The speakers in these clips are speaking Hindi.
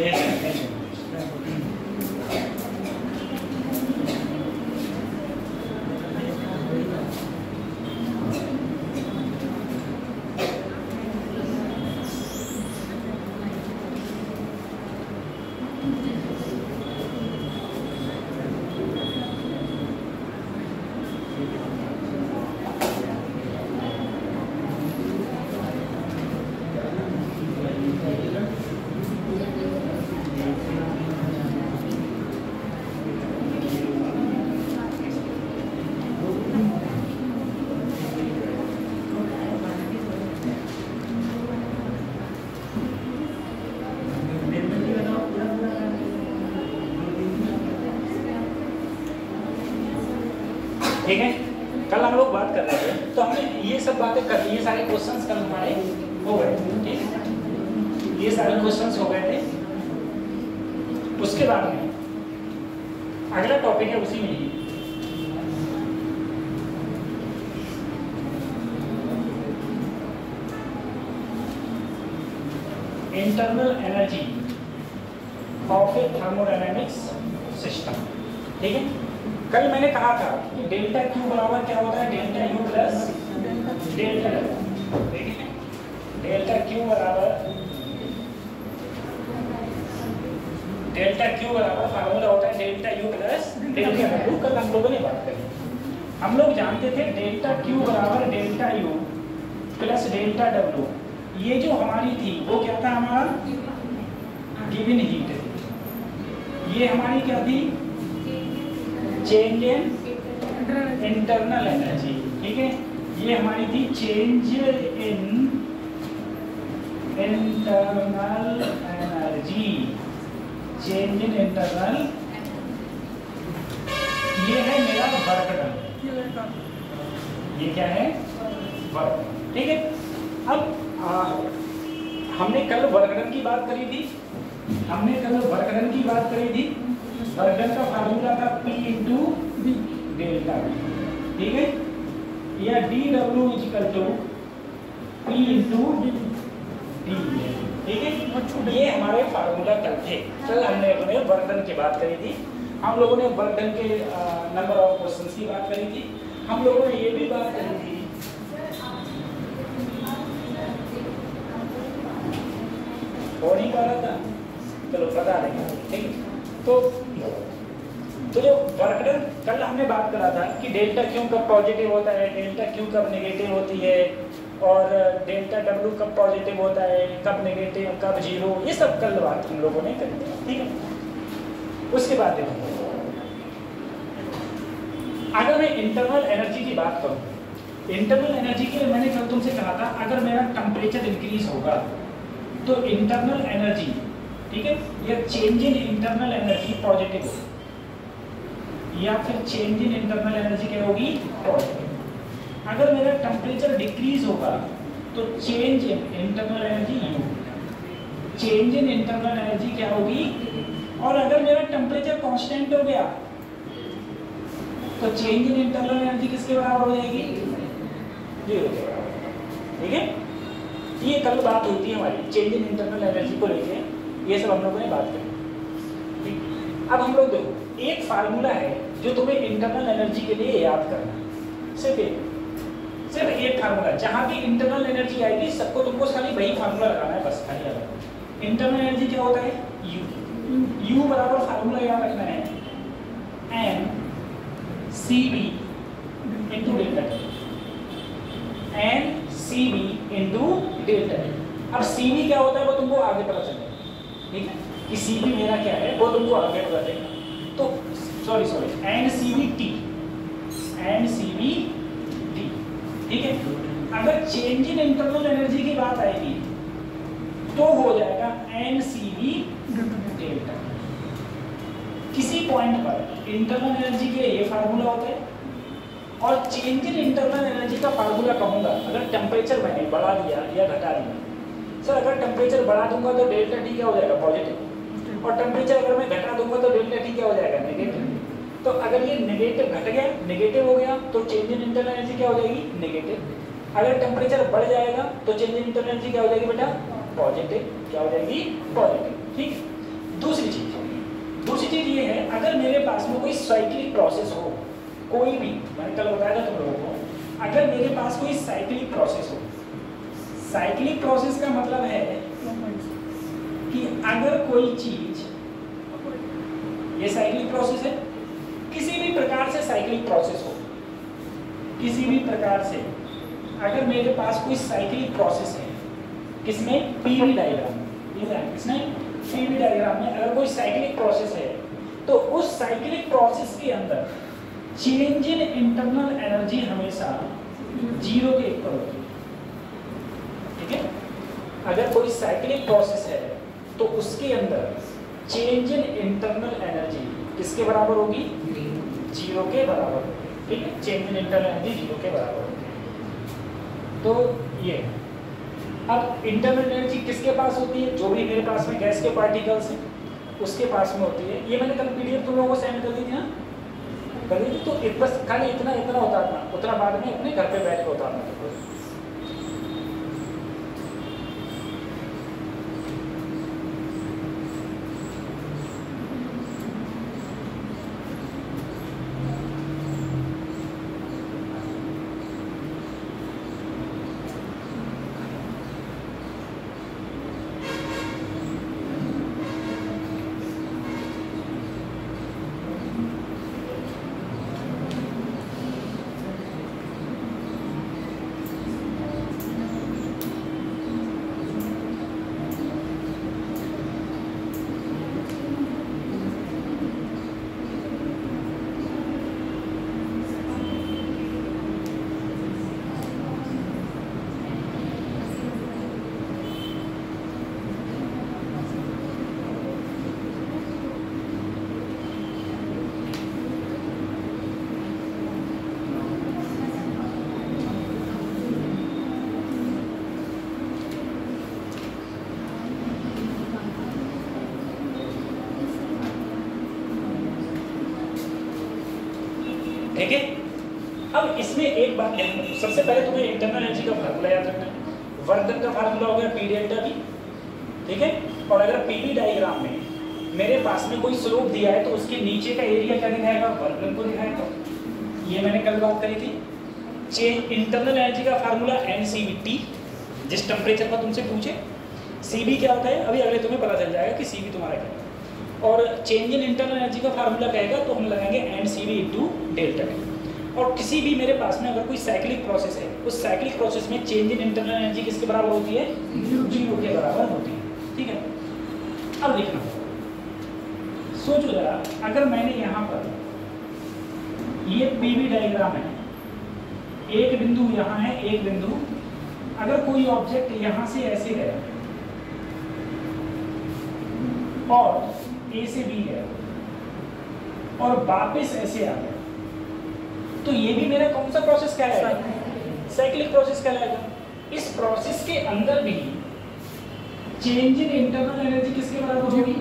ठीक है, कल हम लोग बात कर रहे थे तो हमने ये सब बातें कर ली, ये सारे क्वेश्चंस कल हमारे हो गए। ठीक है, ये सारे क्वेश्चंस हो गए थे। उसके बाद में अगला टॉपिक है उसी में ही internal energy of a thermodynamics system. ठीक है, कल मैंने कहा था कि डेल्टा क्यू बराबर क्या होता है, delta U plus delta W. ठीक है, डेल्टा क्यू बराबर फार्मूला होता है delta U plus delta W. कल हम लोगों ने बात करी, हम लोग जानते थे डेल्टा क्यू बराबर delta U plus delta W. ये जो हमारी थी वो क्या था, हमारा गिवन हीट। ये हमारी क्या थी, चेंज इन इंटरनल एनर्जी। ठीक है, ये हमारी थी change in internal energy, change in internal. ये है मेरा वर्क डन, ये क्या है, वर्क। ठीक है, अब हमने कल वर्क डन की बात करी थी, वर्क डन का फार्मूला था P इंटू डेल्टा V। ठीक है, या dW equal to P into D। ठीक है, ये हमारे फार्मूला कल थे। कल हमने वर्क डन की बात करी थी, हम लोगों ने वर्क डन के नंबर ऑफ क्वेश्चंस की बात करी थी, हम लोगों ने ये भी बात करी थी हो नहीं पा रहा था, चलो पता नहीं। ठीक, तो जो वर्क डन कल हमने बात करा था कि डेल्टा क्यू कब पॉजिटिव होता है, डेल्टा क्यू कब नेगेटिव होती है, और डेल्टा डब्ल्यू कब पॉजिटिव होता है, कब नेगेटिव, कब जीरो, ये सब कल बात हम लोगों ने करी। ठीक है, उसके बाद देखो, अगर मैं इंटरनल एनर्जी की बात करूं, इंटरनल एनर्जी के लिए मैंने कल तुमसे कहा था अगर मेरा टेम्परेचर इंक्रीज होगा तो इंटरनल एनर्जी, ठीक है, या change in internal energy positive होगी, या फिर चेंज इन इंटरनल एनर्जी क्या होगी, पॉजिटिव। अगर मेरा टेम्परेचर डिक्रीज होगा तो change in internal energy you, change in internal energy क्या होगी, और अगर मेरा टेम्परेचर कांस्टेंट हो गया तो चेंज इन इंटरनल एनर्जी किसके बराबर हो जाएगी, जीरो के बराबर। ठीक है, ये कल बात होती है हमारी चेंज इन इंटरनल एनर्जी को लेके, ये सब हम लोगों ने बात करी। ठीक, अब हम लोग देखो एक फार्मूला है जो तुम्हें इंटरनल एनर्जी के लिए याद करना है, सिर्फ एक फार्मूला। जहां भी इंटरनल एनर्जी आएगी सबको तुमको खाली वही फार्मूला लगाना है, बस खाली अलग। इंटरनल एनर्जी क्या होता है, यू बराबर फार्मूला याद रखना है NCV into delta T, NCV into delta T. अब CV क्या होता है वो तुमको आगे पता चलेगा। ठीक है, कि CV मेरा क्या है वो तुमको आगे पता चलेगा। तो सॉरी NCVT, ठीक है। अगर चेंज इन इंटरनल एनर्जी की बात आएगी तो हो जाएगा NCV डेल्टा। किसी पॉइंट पर इंटरनल एनर्जी के ये फार्मूला होता है, और चेंज इन इंटरनल एनर्जी का फार्मूला कहूँगा अगर टेम्परेचर मैंने बढ़ा दिया या घटा दिया। सर अगर टेम्परेचर बढ़ा दूंगा तो डेल्टा टी क्या हो जाएगा, पॉजिटिव, और टेम्परेचर अगर मैं घटा दूंगा तो डेल्टा टी क्या हो जाएगा, नेगेटिव। तो अगर ये नेगेटिव घट गया, नेगेटिव हो गया, तो चेंज इन इंटरनल एनर्जी क्या हो जाएगी, नेगेटिव। अगर टेम्परेचर बढ़ जाएगा तो चेंज इन इंटरनल एनर्जी क्या हो जाएगी बेटा, पॉजिटिव, क्या हो जाएगी, पॉजिटिव। ठीक, पास में कोई साइक्लिक प्रोसेस हो, कोई भी, मैंने कल बताया था तुम लोगों को, अगर मेरे पास कोई साइक्लिक प्रोसेस हो, साइक्लिक प्रोसेस का मतलब है कि अगर कोई चीज, ये साइक्लिक प्रोसेस है, किसी भी प्रकार से साइक्लिक प्रोसेस हो, किसी भी प्रकार से अगर मेरे पास कोई साइक्लिक प्रोसेस है, किसमें, पीवी डायग्राम, इसमें पीवी डायग्राम में अगर कोई साइक्लिक प्रोसेस है, तो उस साइक्लिक प्रोसेस के अंदर चेंज इन इंटरनल एनर्जी हमेशा 0 के इक्वल होती है। ठीक है, अगर कोई साइक्लिक प्रोसेस है तो उसके अंदर चेंज इन इंटरनल एनर्जी किसके बराबर होगी, 0 के बराबर होगी। ठीक है, चेंज इन इंटरनल एनर्जी 0 के बराबर होगी। तो ये अब इंटरनल एनर्जी किसके पास होती है, जो भी मेरे पास में गैस के पार्टिकल्स हैं उसके पास में होती है। ये मैंने कल पीडीएफ तुम लोगों को सेंड कर दी थी ना, कर दी थी। तो बस खाली इतना उतना बाद में अपने घर पे बैठ के उतारना था। ठीक है, अब इसमें एक बात ध्यान रखो, सबसे पहले तुम्हें इंटरनल एनर्जी का फार्मूला याद रखना है। वर्क डन का फार्मूला हो गया पी डेल्टा वी। ठीक है, और अगर पीवी डायग्राम में मेरे पास में कोई स्लोप दिया है तो उसके नीचे का एरिया क्या दिखाएगा, वर्क डन को दिखाएगा। ये मैंने कल बात करी थी। चेंज इंटरनल एनर्जी का फार्मूला NCV, जिस टेम्परेचर पर तुमसे पूछे। CB क्या होता है, अभी अगले तुम्हें पता चल जाएगा कि CB तुम्हारा क्या है। और चेंज इन इंटरनल एनर्जी का फार्मूला कहेगा तो हम लगाएंगे NCV इंटू डेल्टा टी। और किसी भी मेरे पास में अगर कोई साइक्लिक प्रोसेस है, उस साइक्लिक प्रोसेस में चेंज इन इंटरनल एनर्जी किसके बराबर होती है, 0 के बराबर होती है। ठीक है, अब देखना, सोचो जरा, अगर मैंने यहाँ पर ये पीवी डायग्राम है, एक बिंदु यहाँ है, एक बिंदु, अगर कोई ऑब्जेक्ट यहाँ से ऐसे गया और A से B गया और वापस ऐसे आ गया, तो ये भी मेरा कौन सा प्रोसेस कहलाएगा, साइक्लिक प्रोसेस कहलाएगा। इस प्रोसेस के अंदर भी चेंज इन इंटरनल एनर्जी किसके बराबर होगी,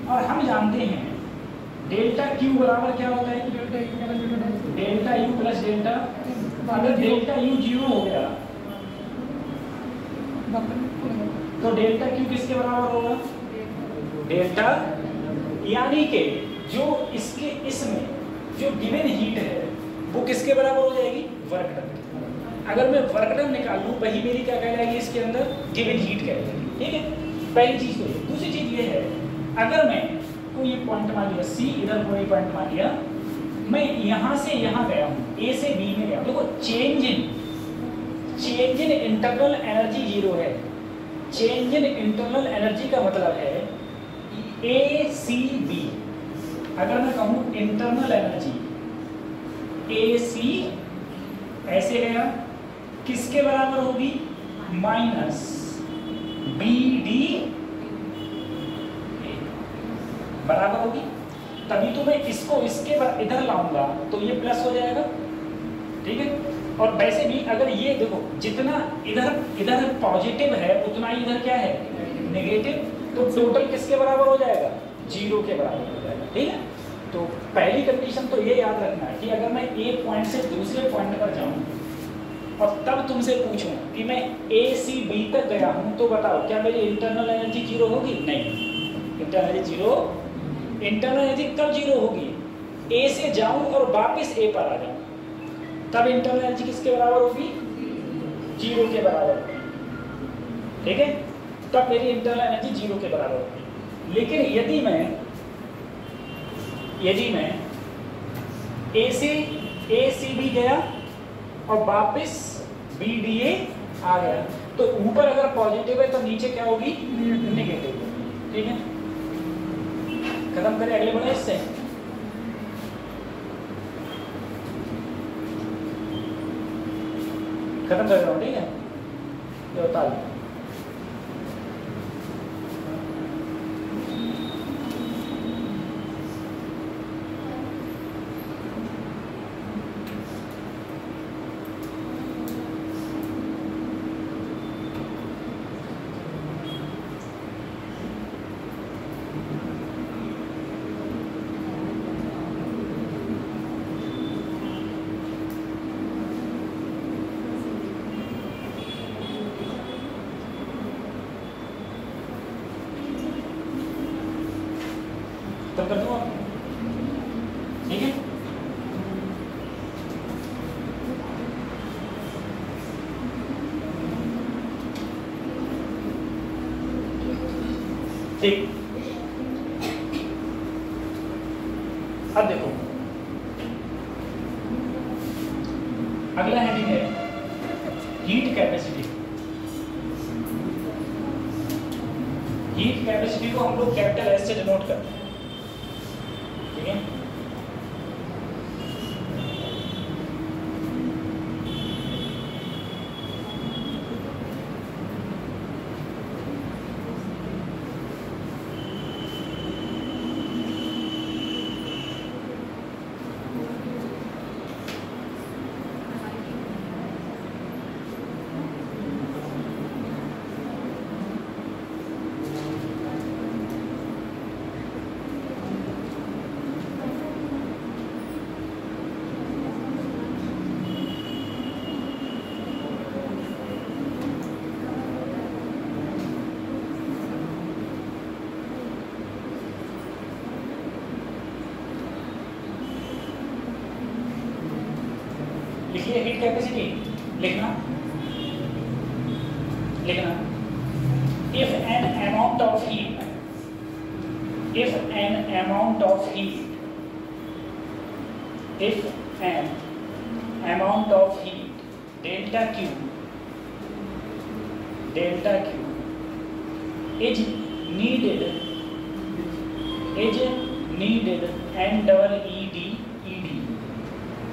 और हम जानते हैं डेल्टा क्यू बराबर क्या होता है, डेल्टा यू प्लस डेल्टा। अगर डेल्टा यू 0 हो गया तो डेल्टा क्यू किसके बराबर होगा, डेल्टा, यानी कि जो इसके इसमें जो गिवन हीट है वो किसके बराबर हो जाएगी, वर्क डन। अगर मैं वर्क डन निकाल लूँ वही मेरी क्या कहलाएगी, इसके अंदर गिवन हीट कहलाएगी। ठीक है, पहली चीज तो ये। दूसरी चीज ये है, अगर मैं कोई ये पॉइंट मान लिया C, इधर कोई पॉइंट मान लिया, मैं यहाँ से यहाँ गया हूँ, A से B में गया हूँ, देखो चेंज इन इंटरनल एनर्जी 0 है। चेंज इन इंटरनल एनर्जी का मतलब है ACB। अगर मैं कहूँ इंटरनल एनर्जी AC ऐसे गया, किसके बराबर होगी, माइनस BD बराबर होगी। तभी तो मैं इसको इसके इधर लाऊंगा तो ये प्लस हो जाएगा। ठीक है, और वैसे भी अगर ये देखो, जितना इधर इधर पॉजिटिव है उतना ही इधर क्या है, नेगेटिव, तो टोटल किसके बराबर हो जाएगा, 0 के बराबर हो जाएगा। ठीक है, तो पहली कंडीशन तो ये याद रखना है कि अगर मैं एक पॉइंट से दूसरे पॉइंट पर जाऊं और तब तुमसे पूछूं कि मैं A से B तक गया हूं तो बताओ क्या मेरी इंटरनल एनर्जी 0 होगी, नहीं। इंटरनल एनर्जी कब 0 होगी, ए से जाऊं और वापस ए पर आ जाऊं, तब इंटरनल एनर्जी किसके बराबर होगी? 0 के बराबर होगी। ठीक है, तब मेरी इंटरनल एनर्जी 0 के बराबर होगी। लेकिन यदि मैं ए से भी गया और वापस बी डी ए आ गया, तो ऊपर अगर पॉजिटिव है तो नीचे क्या होगी? नेगेटिव। ठीक है, खत्म करें, अगले बढ़े इससे। खत्म कर रहा हूँ, ठीक है, ये बता दो। खत्म कर दूँ, ठीक है। ठीक, अब देखो अगला हेडिंग है हीट कैपेसिटी। हीट कैपेसिटी को हम लोग कैपिटल एस से डिनोट करते हैं, ठीक है। लिखिए हीट कैपेसिटी, लिखना if an amount of heat delta Q is needed and double ED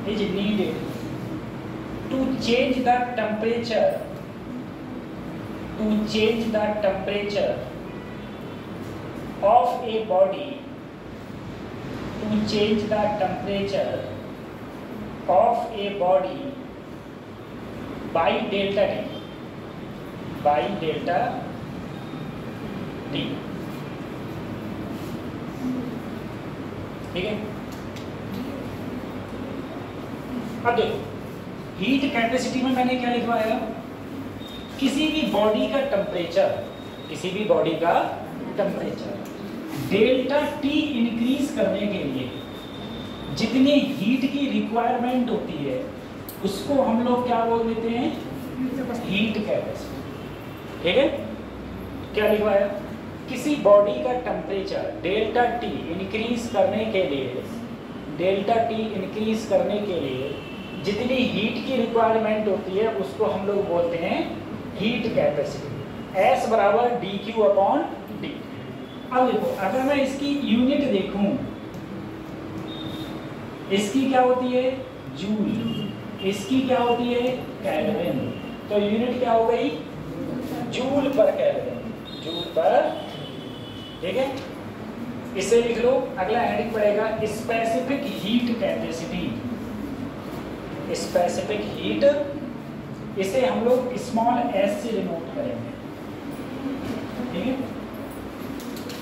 is needed to change the temperature of a body by delta T, ठीक है। अब देखो हीट कैपेसिटी में मैंने क्या लिखवाया? किसी भी बॉडी का टेम्परेचर डेल्टा टी इंक्रीज करने के लिए जितनी हीट की रिक्वायरमेंट होती है उसको हम लोग क्या बोल देते हैं? हीट कैपेसिटी, ठीक है। क्या लिखवाया? किसी बॉडी का टेम्परेचर डेल्टा टी इंक्रीज करने के लिए जितनी हीट की रिक्वायरमेंट होती है उसको हम लोग बोलते हैं हीट कैपेसिटी। S बराबर dQ अपॉन dt। अब देखो अगर मैं इसकी यूनिट देखूं, इसकी क्या होती है? जूल, इसकी क्या होती है? केल्विन। तो यूनिट क्या हो गई? जूल पर केल्विन, ठीक है। इसे लिख लो। अगला हेडिंग पड़ेगा specific heat capacity. Specific heat, इसे हम लोग स्मॉल s से डिनोट करेंगे, ठीक है,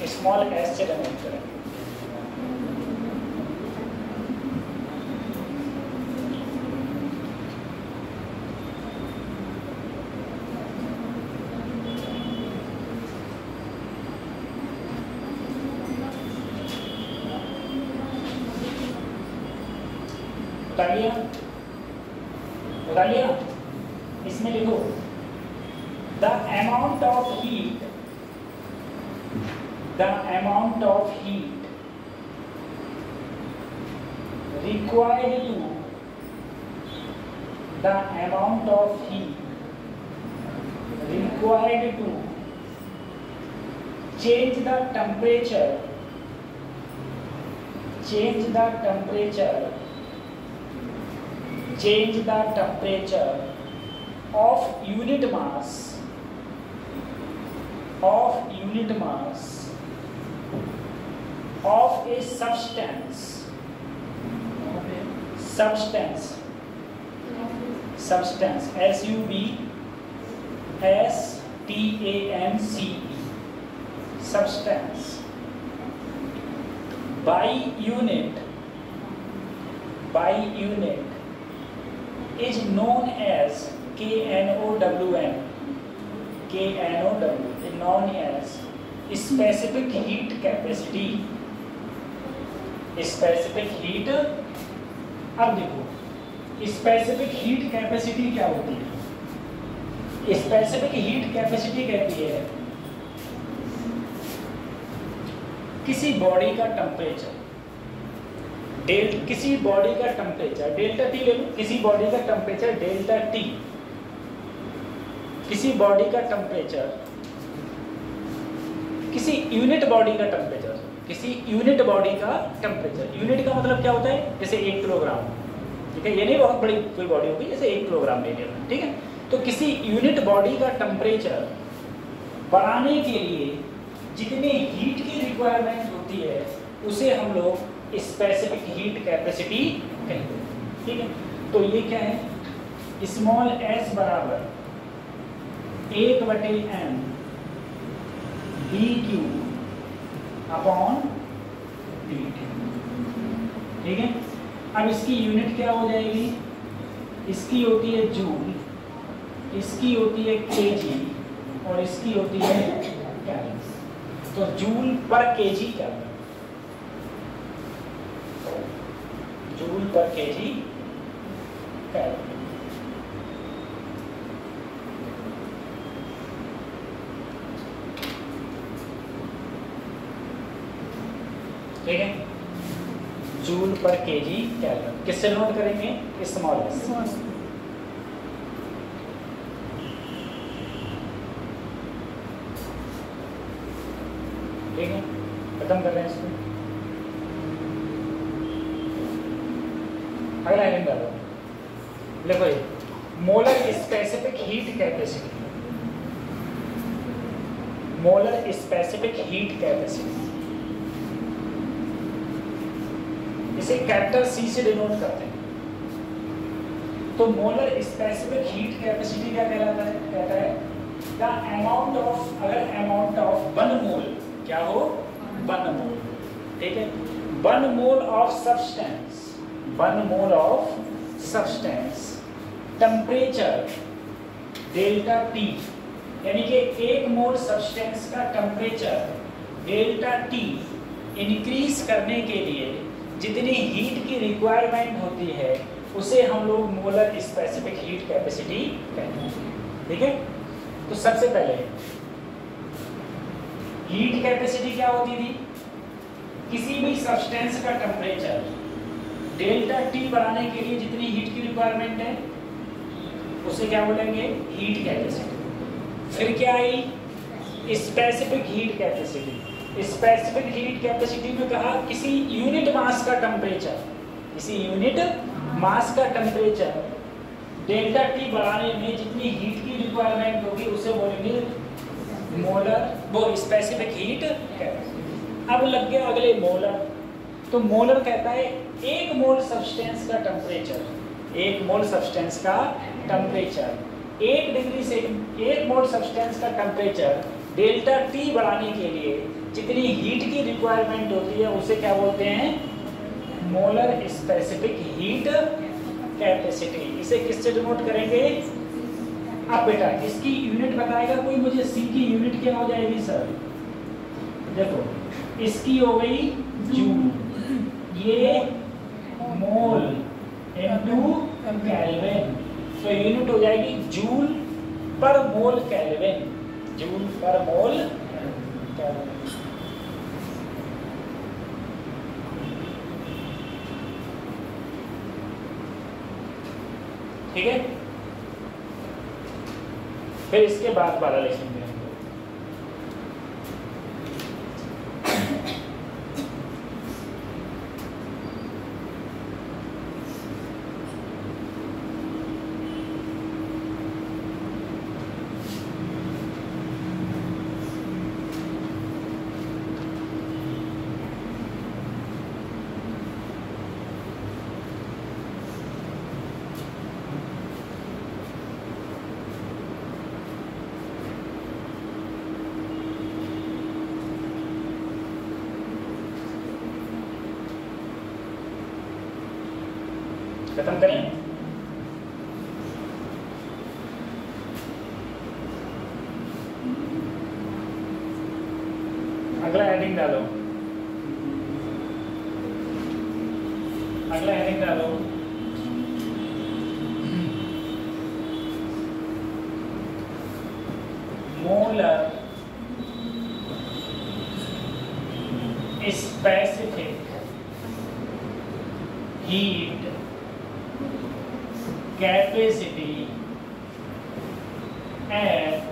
स्मॉल s से डिनोट करेंगे। बता लिया। इसमें लिखो the amount of heat required to change the temperature of unit mass of a substance substance by unit is known as KNOW is known as specific heat capacity। अब देखो स्पेसिफिक हीट कैपेसिटी क्या होती है? स्पेसिफिक हीट कैपेसिटी कहती है किसी बॉडी का टेम्परेचर डेल्टा टी ले लो, किसी बॉडी का टेम्परेचर डेल्टा टी, किसी बॉडी का टेम्परेचर, किसी यूनिट बॉडी का टेम्परेचर, यूनिट का मतलब क्या होता है? जैसे 1 किलोग्राम, ठीक है, ये नहीं बहुत बड़ी कोई बॉडी होगी, जैसे 1 किलोग्राम ले लिया, ठीक है। तो किसी यूनिट बॉडी का टेम्परेचर बढ़ाने के लिए जितनी हीट की रिक्वायरमेंट होती है उसे हम लोग स्पेसिफिक हीट कैपेसिटी कहते हैं, ठीक है। तो ये क्या है? स्मॉल s बराबर 1/m dq अपॉन dt, ठीक है। अब इसकी यूनिट क्या हो जाएगी? इसकी होती है जूल, इसकी होती है केजी और इसकी होती है कैलोरी। तो जूल पर केजी कैलोरी, जूल पर केजी कैलोरी। ठीक है, जूल पर केजी कैलोरी किससे नोट करेंगे? Small S. ठीक है, खत्म कर रहे हैं इसको। अगला आइटम कर लो, देखो ये molar specific heat capacity, molar specific heat capacity, इसे कैपिटल सी से डिनोट करते हैं। तो मोलर स्पेसिफिक हीट कैपेसिटी क्या कहलाता है? कहता है द अमाउंट ऑफ, अगर अमाउंट ऑफ 1 मोल क्या हो? 1 मोल, ठीक है। 1 mole of substance temperature delta T, यानी कि 1 मोल सब्सटेंस का टेम्परेचर डेल्टा टी इंक्रीज करने के लिए जितनी हीट की रिक्वायरमेंट होती है उसे हम लोग मोलर स्पेसिफिक हीट कैपेसिटी कहते हैं, ठीक है। तो सबसे पहले हीट कैपेसिटी क्या होती थी? किसी भी सब्सटेंस का टेम्परेचर डेल्टा टी बढ़ाने के लिए जितनी हीट की रिक्वायरमेंट है उसे क्या बोलेंगे? Heat capacity. फिर क्या आई? Specific heat capacity. Specific heat capacity में कहा किसी यूनिट मास का टेम्परेचर, डेल्टा टी बढ़ाने में जितनी हीट की रिक्वायरमेंट होगी उसे बोलेंगे मोलर, वो स्पेसिफिक हीट कैपेसिटी। अब लग गया अगले मोलर। तो मोलर कहता है 1 मोल सब्सटेंस का टेम्परेचर, 1 मोल सब्सटेंस का टेम्परेचर 1 डिग्री से 1 मोल सब्सटेंस का टेम्परेचर डेल्टा टी बढ़ाने के लिए जितनी हीट की रिक्वायरमेंट होती है उसे क्या बोलते हैं? Molar specific heat capacity. इसे किससे डिनोट करेंगे? अब बेटा इसकी यूनिट बताएगा कोई मुझे? सी की यूनिट क्या हो जाएगी सर? देखो इसकी हो गई जूल, ये मोल इनटू केल्विन, तो यूनिट हो जाएगी जूल पर मोल केल्विन, जूल पर मोल केल्विन। ठीक है, फिर इसके बाद वाला लिखेंगे हम लोग। खत्म करें। अगला हेडिंग डालो, अगला हेडिंग डालो। Molar specific heat capacity at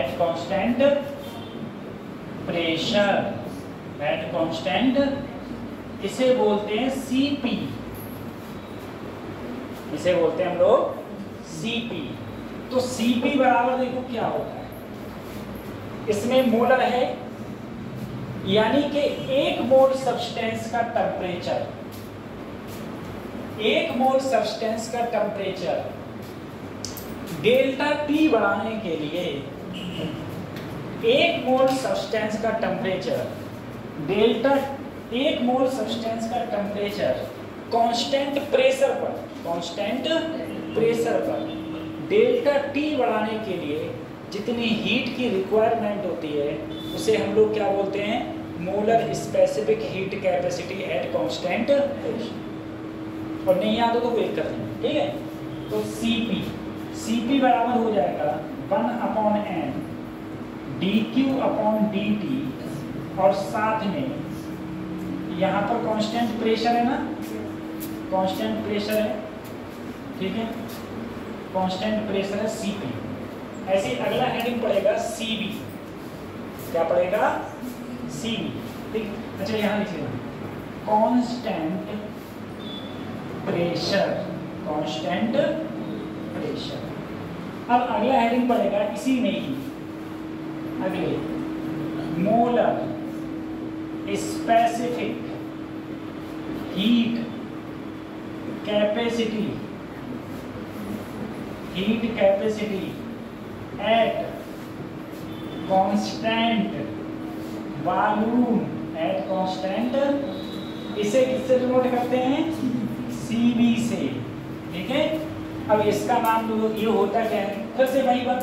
constant pressure, at constant, इसे बोलते हैं CP, इसे बोलते हैं हम लोग CP। तो CP बराबर देखो क्या होता है, इसमें मोलर है, यानी कि एक मोल सब्सटेंस का टेम्परेचर, एक मोल सब्सटेंस का टेम्परेचर डेल्टा T बढ़ाने के लिए, एक मोल सब्सटेंस का टेम्परेचर डेल्टा, एक मोल सब्सटेंस का टेम्परेचर कांस्टेंट प्रेशर पर, कांस्टेंट प्रेशर पर डेल्टा T बढ़ाने के लिए जितनी हीट की रिक्वायरमेंट होती है उसे हम लोग क्या बोलते हैं, molar specific heat capacity at constant pressure. और नहीं याद हो तो वेट कर लें, ठीक है। तो CP बराबर हो जाएगा 1/n dQ/dt, और साथ में यहाँ पर कांस्टेंट प्रेशर है ना, कांस्टेंट प्रेशर है, ठीक है, कांस्टेंट प्रेशर है CP। ऐसे ही अगला हेडिंग पड़ेगा CB, क्या पड़ेगा CB, ठीक। अच्छा यहाँ लिखिएगा कांस्टेंट प्रेशर, कांस्टेंट प्रेशर। अब अगला हेडिंग पड़ेगा इसी में ही, अगले molar specific heat capacity, heat capacity at constant volume, at constant, इसे किससे डिनोट करते हैं, CB से, ठीक है। अब इसका नाम ये होता क्या है, फिर से वही बात,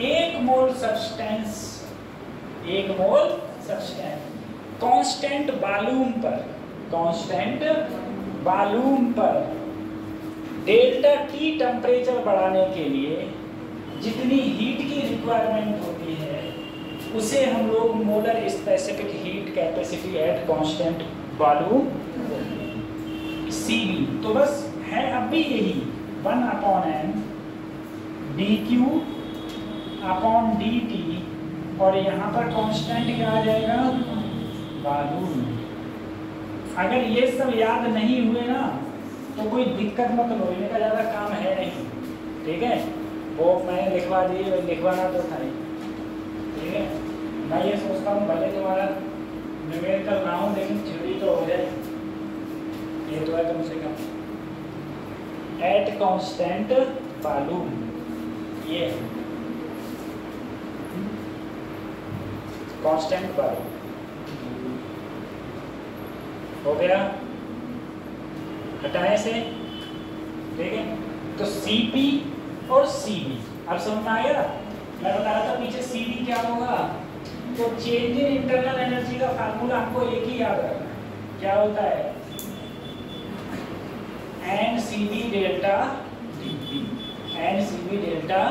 एक मोल सब्सटेंस, एक मोल सब्सटेंस कांस्टेंट वॉल्यूम पर, कांस्टेंट वॉल्यूम पर डेल्टा T टेम्परेचर बढ़ाने के लिए जितनी हीट की रिक्वायरमेंट होती है उसे हम लोग molar specific heat capacity at constant volume CB। तो बस है अब भी यही 1/n dQ/dt, और यहाँ पर कांस्टेंट क्या आ जाएगा, वॉल्यूम। अगर ये सब याद नहीं हुए ना तो कोई दिक्कत मत लो, इनका ज़्यादा काम है नहीं, ठीक है। वो मैं लिखवा दिए, लिखवाना तो था ही, ठीक है। मैं ये सोचता हूँ भले तुम्हारा न्यूमेरिकल ना हो लेकिन थ्योरी तो हो जाए, ये तो है कम से कम। एट कांस्टेंट वॉल्यूम, ये कांस्टेंट वॉल्यूम हो गया, हटाए से, ठीक है। तो CP और CB अब समझ में आ गया। मैं बता रहा था पीछे CB क्या होगा, तो चेंज इन इंटरनल एनर्जी का फार्मूला आपको एक ही याद रखना है, क्या होता है, NCV delta dP। NCV delta,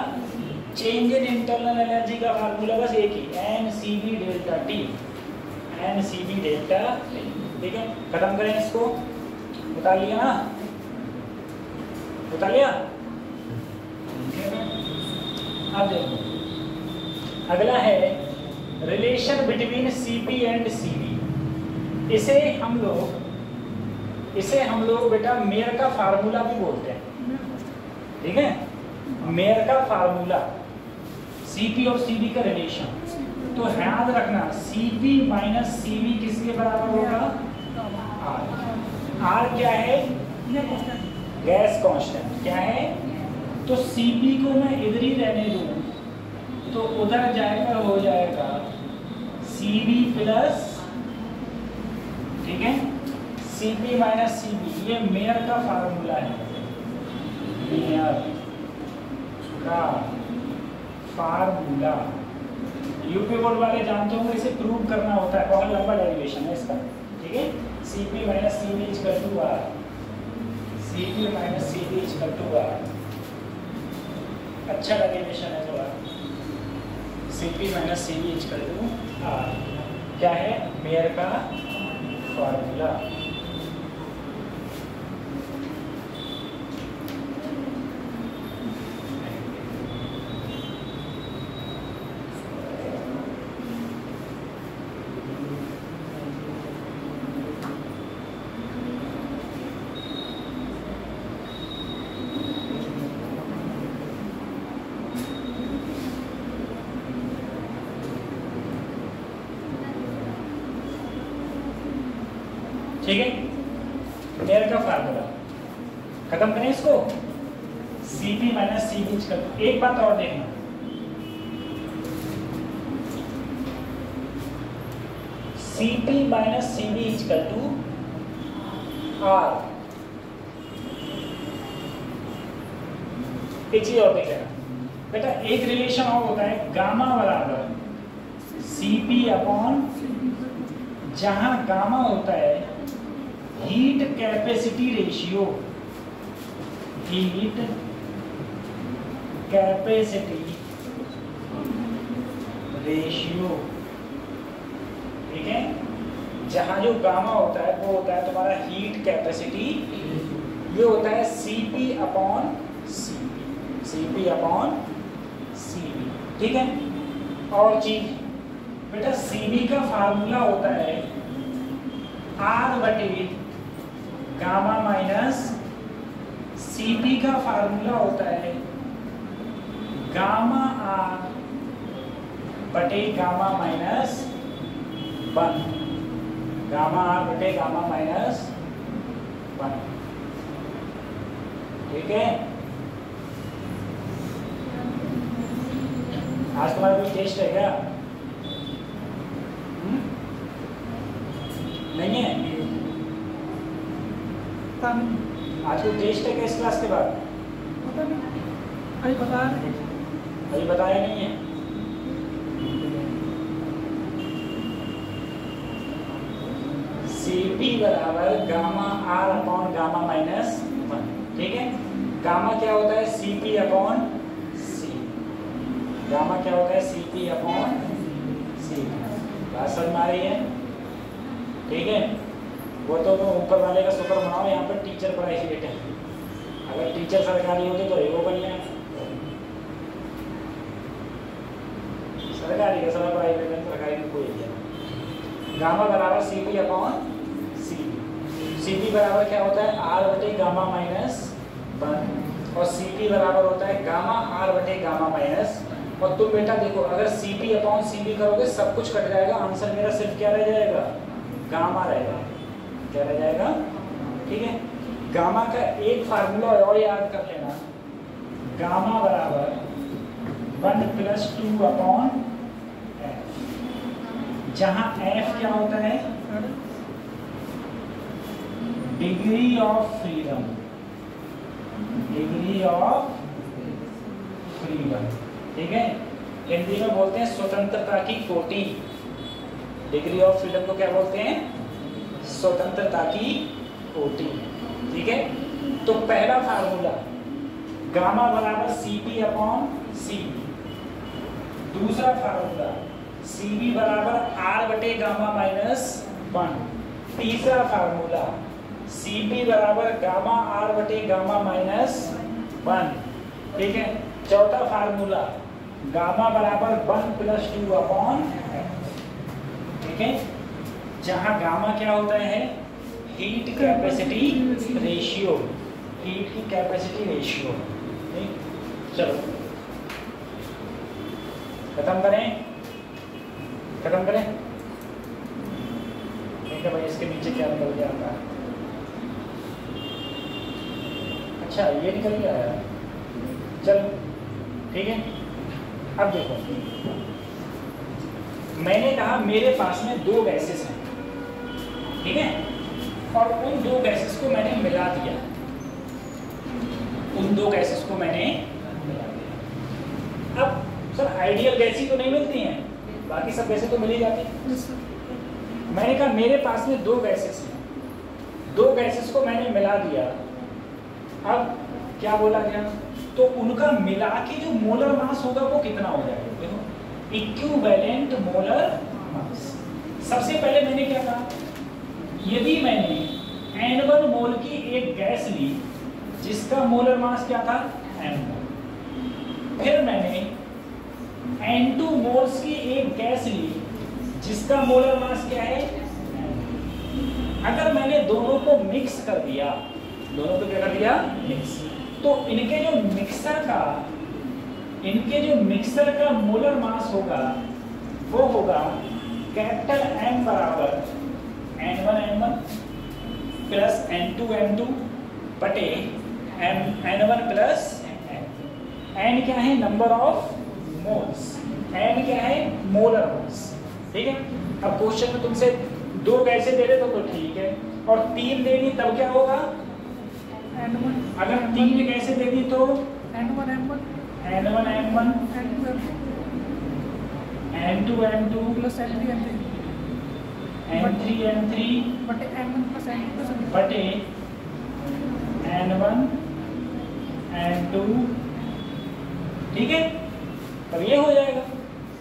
change in internal energy का फार्मूला बस एक ही, NCV delta T, NCV delta T। ठीक है, खत्म करें इसको, बता लिया ना, बता लिया। अब देखो अगला है relation between Cp and Cv। इसे हम लोग बेटा मेयर का फार्मूला भी बोलते हैं, ठीक है, मेयर का फार्मूला, Cp और Cv का रिलेशन। तो याद रखना Cp माइनस Cv किसके बराबर होगा, R। R क्या है, गैस कांस्टेंट क्या है, तो Cp को मैं इधर ही रहने दूं तो उधर जाएगा, हो जाएगा Cv प्लस, ठीक है, Cp माइनस Cv, ये मेयर का फार्मूला है, मेयर का फार्मूला। यूपी बोर्ड वाले जानते होंगे, इसे प्रूव करना होता है, बहुत लंबा डेरिवेशन है इसका, ठीक है। Cp minus Cv equal to R, Cp minus Cv equal to R, अच्छा डेरिवेशन है थोड़ा। Cp minus Cv equal to R क्या है, मेयर का फार्मूला। ठीक है, मेयर का फार्मूला खत्म करें इसको, Cp minus Cv equal to, एक बात और देखना, Cp minus Cv equal to R। एक चीज और देख लेना बेटा, एक रिलेशन और होता है गामा बराबर Cp अपॉन, जहां गामा होता है heat capacity ratio, heat capacity ratio, ठीक है, जहां जो गामा होता है वो होता है तुम्हारा हीट कैपेसिटी, ये होता है Cp upon Cv, Cp upon Cv, ठीक है। और चीज बेटा Cv का फार्मूला होता है R बटे गामा माइनस, Cp का फार्मूला होता है गामा R बटे गामा माइनस 1, गामा R बटे गामा माइनस 1, ठीक है। आज तुम्हारा कोई टेस्ट है क्या, नहीं है, आज कोई टेस्ट है क्या इस क्लास के बाद, अभी बताया नहीं है। Cp बराबर gamma R upon gamma minus 1, ठीक है। गामा क्या होता है, Cp अपॉन C, गामा क्या होता है, Cp अपॉन C। बात समझ में आ रही है, ठीक है। वो तो ऊपर वाले का शुक्र मनाओ, यहाँ पर टीचर बड़ा एजुकेट है, अगर टीचर सरकारी होते तो वो बन जाए, सरकारी का सारा प्राइवेट है, सरकारी में कोई नहीं। गामा बराबर Cp अपॉन Cv, Cp बराबर क्या होता है, R बटे गामा माइनस 1, और Cp बराबर होता है गामा R बटे गामा माइनस। और तुम बेटा देखो, अगर Cp अपॉन Cv करोगे सब कुछ कट जाएगा, आंसर मेरा सिर्फ क्या रह जाएगा, गामा रहेगा, क्या रह जाएगा, ठीक है। गामा का एक फार्मूला और याद कर लेना, गामा बराबर 1 प्लस 2 अपॉन f, जहां f क्या होता है, degree of freedom, degree of freedom, ठीक है। हिंदी में बोलते हैं स्वतंत्रता की कोटि, डिग्री ऑफ फ्रीडम को क्या बोलते हैं? स्वतंत्रता की कोटि। ठीक है, तो पहला फार्मूला गामा बराबर Cp अपॉन Cv, दूसरा फार्मूला Cv बराबर R बटे गामा माइनस 1, तीसरा फार्मूला Cp बराबर गामा R बटे गामा माइनस 1। ठीक है, चौथा फार्मूला गामा बराबर 1 प्लस 2 अपॉन। ठीक है, जहां गामा क्या होता है? हीट कैपेसिटी रेशियो, हीट की कैपेसिटी रेशियो। चलो खत्म करें, खत्म करें। ठीक है भाई, इसके नीचे क्या निकल गया आपका? अच्छा ये निकल गया है, चलो ठीक है। अब देखो, मैंने कहा मेरे पास में दो गैसेस हैं, ठीक है, और उन दो गैसेस को मैंने मिला दिया, उन दो गैसेस को मैंने मिला दिया। अब सर आइडियल गैस ही तो नहीं मिलती हैं, बाकी सब गैसें तो मिल ही जाती हैं। मैंने कहा मेरे पास में दो गैसेस हैं, दो गैसेस को मैंने मिला दिया। अब क्या बोला गया? तो उनका मिला के जो मोलर मास होगा वो कितना हो जाएगा? देखो, इक्विवेलेंट मोलर मास। सबसे पहले मैंने क्या कहा? यदि मैंने N1 मोल की एक गैस ली जिसका मोलर मास क्या था? M1, फिर मैंने N2 मोल्स की एक गैस ली जिसका मोलर मास क्या है? अगर मैंने दोनों को मिक्स कर दिया, दोनों को क्या कर दिया? मिक्स, तो इनके जो मिक्सर का मोलर मास होगा वो होगा कैपिटल M बराबर N1 प्लस N2 बटे N1 प्लस N क्या है? नंबर ऑफ मोल्स, N क्या है? Molar mass. ठीक है, अब क्वेश्चन में तुमसे दो गैसें दे रहे तो ठीक है, और तीन दे दी तब क्या होगा? अगर तीन गैसें दे दी तो N1 M1 N2 M2 plus N3 N3 बटे N1 प्लस N2 बटे N1 N2। ठीक है, अब ये हो जाएगा,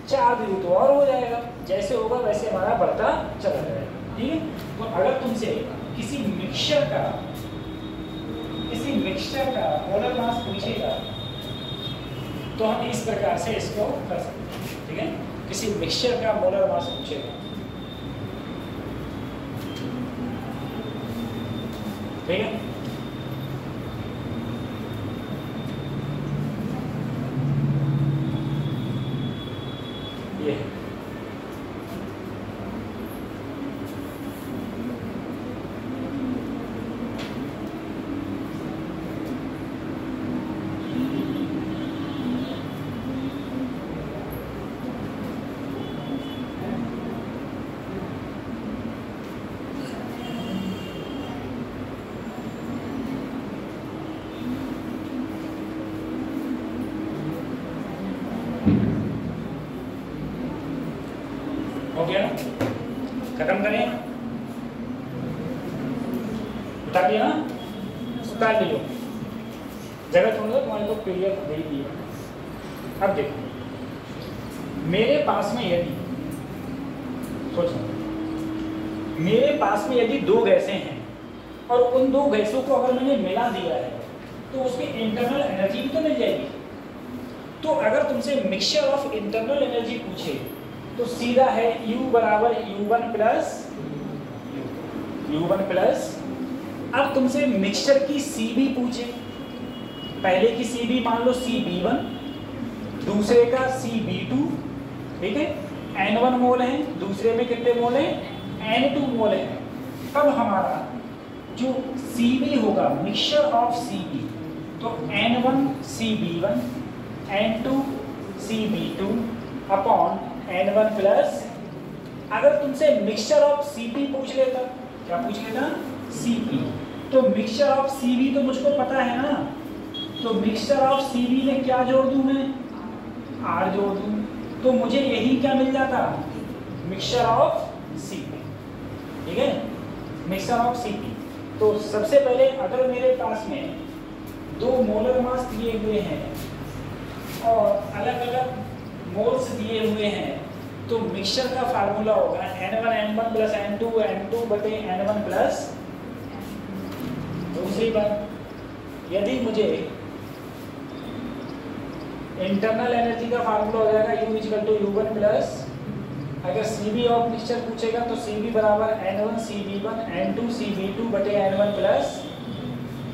चार दे दी तो और हो जाएगा, जैसे होगा वैसे हमारा बढ़ता चला जाएगा। ठीक है, तो अगर तुमसे किसी मिक्सचर का मोलर मास पूछेगा तो हम इस प्रकार से इसको कर सकते हैं। ठीक है, किसी मिक्सचर का मोलर मास पूछेगा, ठीक है, ये हो गया ना? खत्म करें, उतार लिया ना? उतार लियो, जगह छोड़ तुम्हारे को पीडीएफ दे दी है। अब देखो, मेरे पास में यदि सोचो, मेरे पास में यदि दो गैसें हैं और उन दो गैसों को अगर मैंने मिला दिया है तो उसकी इंटरनल एनर्जी भी तो मिल जाएगी। तो अगर तुमसे मिक्सचर ऑफ इंटरनल एनर्जी पूछे तो सीधा है U बराबर U1 प्लस। अब तुमसे मिक्सचर की Cb पूछे, पहले की Cb मान लो Cb1, दूसरे का Cb2, ठीक है, N1 मोल है, दूसरे में कितने मोल है? N2 मोल है। तब हमारा जो Cb होगा मिक्सचर ऑफ Cb, तो N1 Cb1 N2 Cb2 upon N1 plus. अगर तुमसे मिक्सचर ऑफ Cp पूछ लेता, क्या पूछ लेता? Cp, तो मिक्सचर ऑफ Cb तो मुझको पता है ना, तो मिक्सचर ऑफ Cb में क्या जोड़ दूं मैं? R जोड़ दूं, तो मुझे यही क्या मिल जाता? मिक्सचर ऑफ Cp, ठीक है, मिक्सचर ऑफ Cp। तो सबसे पहले अगर मेरे पास में दो मोलर मास दिए हुए हैं और अलग अलग मोल्स दिए हुए हैं तो मिक्सचर का फार्मूला होगा N1 प्लस N2 बटे N1 प्लस। दूसरी बात, यदि मुझे इंटरनल एनर्जी का फार्मूला हो जाएगा U equal to U1 plus, अगर Cb ऑफ मिक्सचर पूछेगा तो Cb बराबर N1 Cb1 N2 Cb2 बटे N1 प्लस,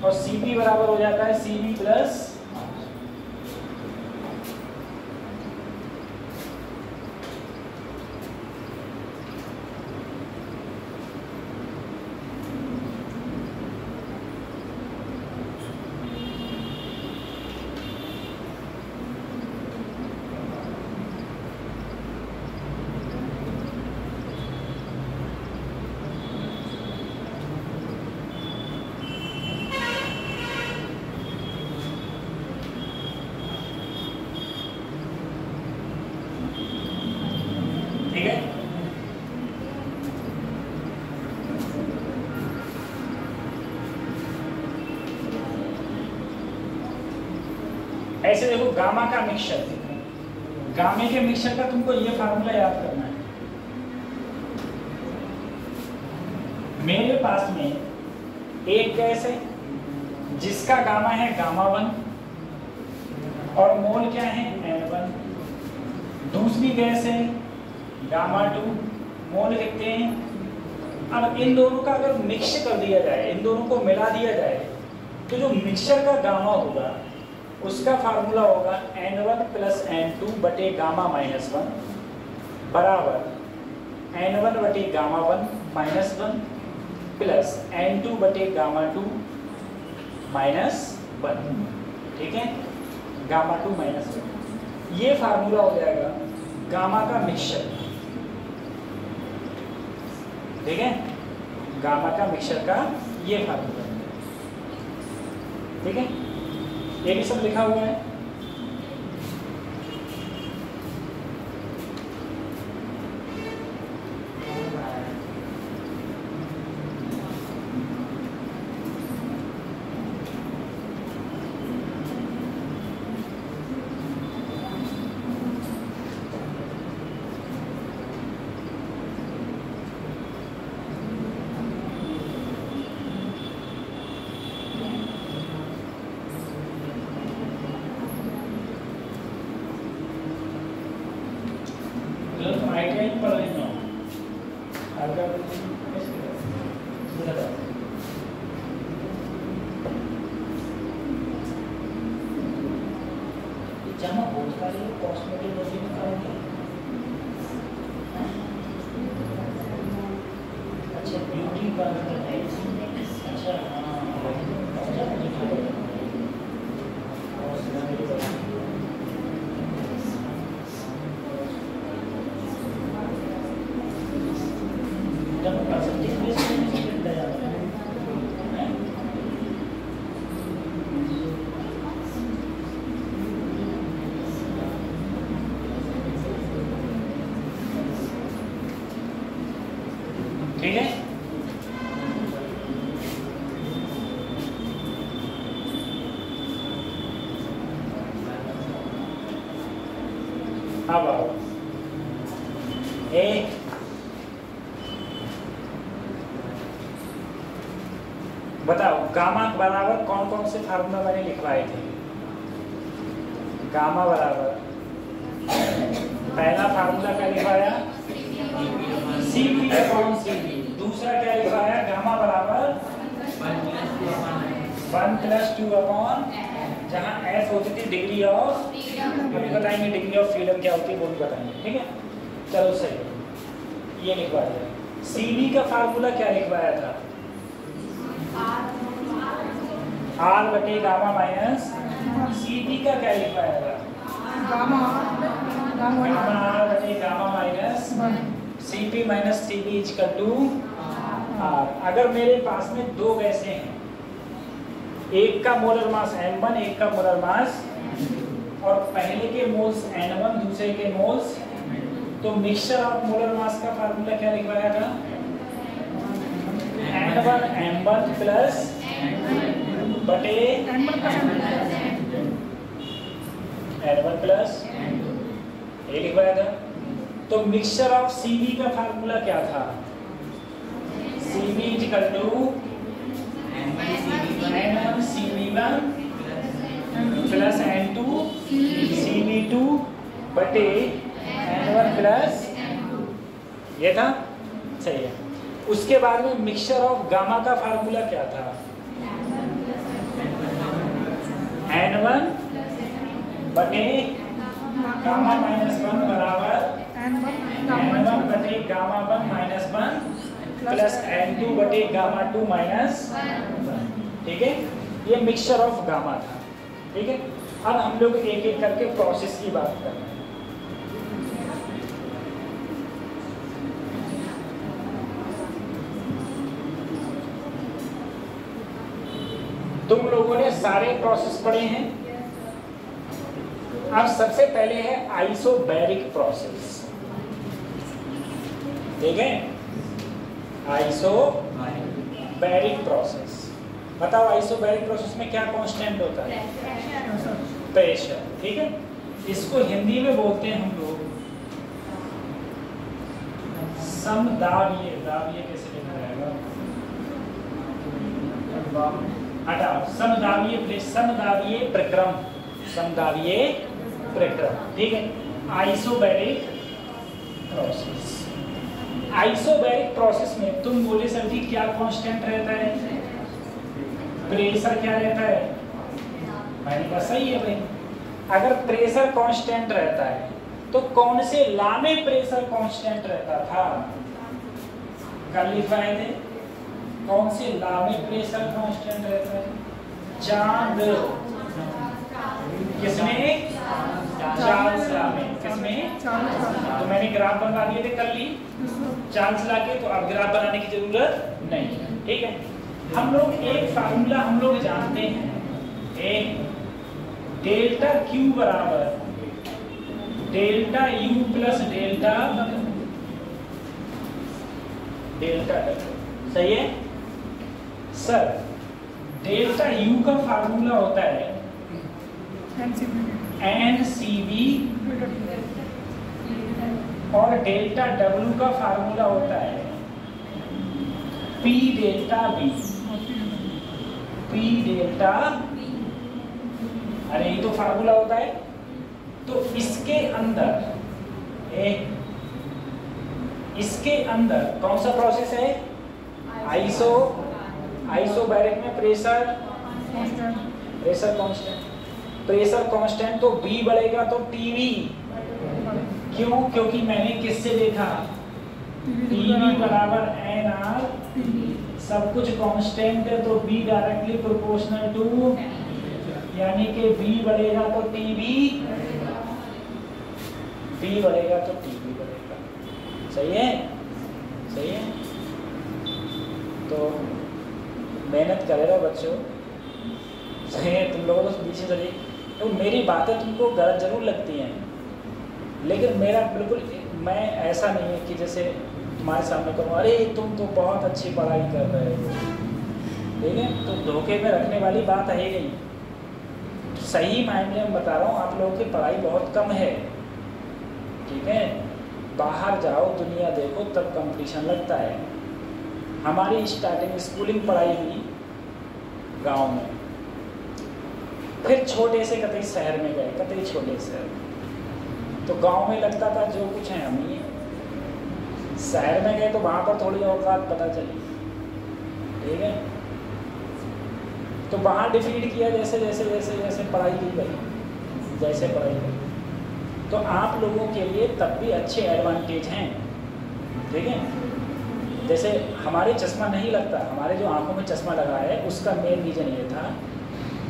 और Cp बराबर हो जाता है Cb प्लस ऐसे देखो गामा का मिक्सचर, गामे के मिक्सचर का तुमको ये फार्मूला याद करना है। मेरे पास में एक गैस है जिसका गामा है गामा1 और मोल क्या है N1, दूसरी गैस है गामा2, मोल लिखते हैं। अब इन दोनों का अगर मिक्स कर दिया जाए, इन दोनों को मिला दिया जाए, तो जो मिक्सचर का गामा होगा उसका फार्मूला होगा N1 प्लस N2 बटे गामा माइनस 1 बराबर N1 बटे गामा 1 माइनस 1 प्लस N2 बटे गामा 2 माइनस 1, ठीक है, गामा 2 माइनस 1। ये फार्मूला हो जाएगा गामा का मिक्सचर, ठीक है, गामा का मिक्सचर का ये फार्मूला, ठीक है, ये भी सब लिखा हुआ है। ठीक है, अब आओ ए बताओ गामा बराबर कौन कौन से फार्मूला मैंने लिखवाए थे। गामा बराबर पहला फार्मूला क्या लिखवाया Cp अपॉन Cv, दूसरा क्या लिखवाया गामा बराबर 1 प्लस 2 अपॉन, जहाँ S होती थी डिग्री ऑफ, अभी बताएंगे डिग्री ऑफ फ्रीडम क्या होती है वो भी बताएंगे, ठीक है। चलो सही, ये लिखवा दिया। Cv का फार्मूला क्या लिखवाया था R बटे गामा माइनस, Cv का क्या लिखवाया था गामा R बटे gamma minus Cp minus Cv equal to R। अगर मेरे पास में दो गैसें हैं, एक का मोलर मास M1 एक का मोलर मास, और पहले के मोल्स N1 दूसरे के मोल्स तो मिक्सचर ऑफ मोलर मास का फार्मूला क्या लिखवाया था? N1 प्लस बटे N1 प्लस ये लिखवाया था। तो मिक्सचर ऑफ Cv का फार्मूला क्या था? Cv equal to N1 Cv1 plus N2 Cv2 बटे N1 प्लस ये था, सही है। उसके बाद में मिक्सचर ऑफ गामा का फार्मूला क्या था? N1 बटे गामा माइनस 1 बराबर N1 बटे गामा 1 माइनस 1 प्लस N2 बटे गामा 2 माइनस, ठीक है। ये मिक्सचर ऑफ गामा था, ठीक है। अब हम लोग एक एक करके प्रोसेस की बात कर रहे हैं। तुम लोगों ने सारे प्रोसेस पढ़े हैं। अब सबसे पहले है आइसोबैरिक प्रोसेस, ठीक है। आइसोबैरिक प्रोसेस, बताओ आइसोबैरिक प्रोसेस में क्या कांस्टेंट होता है? प्रेशर, ठीक है। इसको हिंदी में बोलते हैं हम लोग समदाबीय। दाबीय कैसे लिखा जाएगा? हटाओ, समदाबीय प्रक्रम, समदाबीय प्रक्रम, ठीक है। आइसोबैरिक प्रोसेस, आइसोबैरिक प्रोसेस में तुम बोले सर जी क्या कांस्टेंट रहता है? प्रेशर क्या रहता है? मैंने कहा सही है भाई। अगर प्रेशर कांस्टेंट रहता है तो कौन से लॉ में प्रेशर कांस्टेंट रहता था? कर लिखवाए थे। कौन से लॉ में प्रेशर कांस्टेंट रहता है? चार्ल्स, किसमें? चार्ल्स लॉ में। किसमें? तो मैंने ग्राफ बनवा दिए थे कल ही चार्ल्स लॉ के, तो अब ग्राफ बनाने की जरूरत नहीं है, ठीक है। हम लोग एक फार्मूला हम लोग जानते हैं, एक डेल्टा क्यू बराबर delta U plus delta delta, सही है सर। डेल्टा यू का फार्मूला होता है NCV और डेल्टा डब्ल्यू का फार्मूला होता है P delta B। P delta, अरे ये तो फार्मूला होता है। तो इसके अंदर कौन सा प्रोसेस है? आइसोबैरिक में प्रेशर कांस्टेंट, तो B बढ़ेगा तो TV। क्यों? क्योंकि मैंने किससे देखा? TV बराबर NR, सब कुछ कांस्टेंट है तो B डायरेक्टली प्रोपोर्शनल टू, यानी कि B बढ़ेगा तो TV, B बढ़ेगा तो TV बढ़ेगा। सही है, सही है। तो मेहनत करेगा बच्चों, सही है। तुम लोगों को पीछे चलिए, तो मेरी बातें तुमको गलत जरूर लगती हैं, लेकिन मेरा बिल्कुल, मैं ऐसा नहीं है कि जैसे तुम्हारे सामने कहूँ अरे तुम तो बहुत अच्छी पढ़ाई कर रहे हो, ठीक है। तो धोखे में रखने वाली बात है नहीं। सही मायने में बता रहा हूँ, आप लोगों की पढ़ाई बहुत कम है, ठीक है। बाहर जाओ, दुनिया देखो, तब कंपटीशन लगता है। हमारी स्टार्टिंग स्कूलिंग पढ़ाई हुई गांव में, फिर छोटे से कतई शहर में गए, कतई छोटे शहर। तो गांव में लगता था जो कुछ है हम ही, शहर में गए तो वहाँ पर थोड़ी औकात पता चली, ठीक है। तो वहाँ डिफीट किया जैसे जैसे जैसे जैसे पढ़ाई की गई, जैसे पढ़ाई गई। तो आप लोगों के लिए तब भी अच्छे एडवांटेज हैं, ठीक है। जैसे हमारे चश्मा नहीं लगता, हमारे जो आंखों में चश्मा लगा है उसका मेन रीज़न ये था,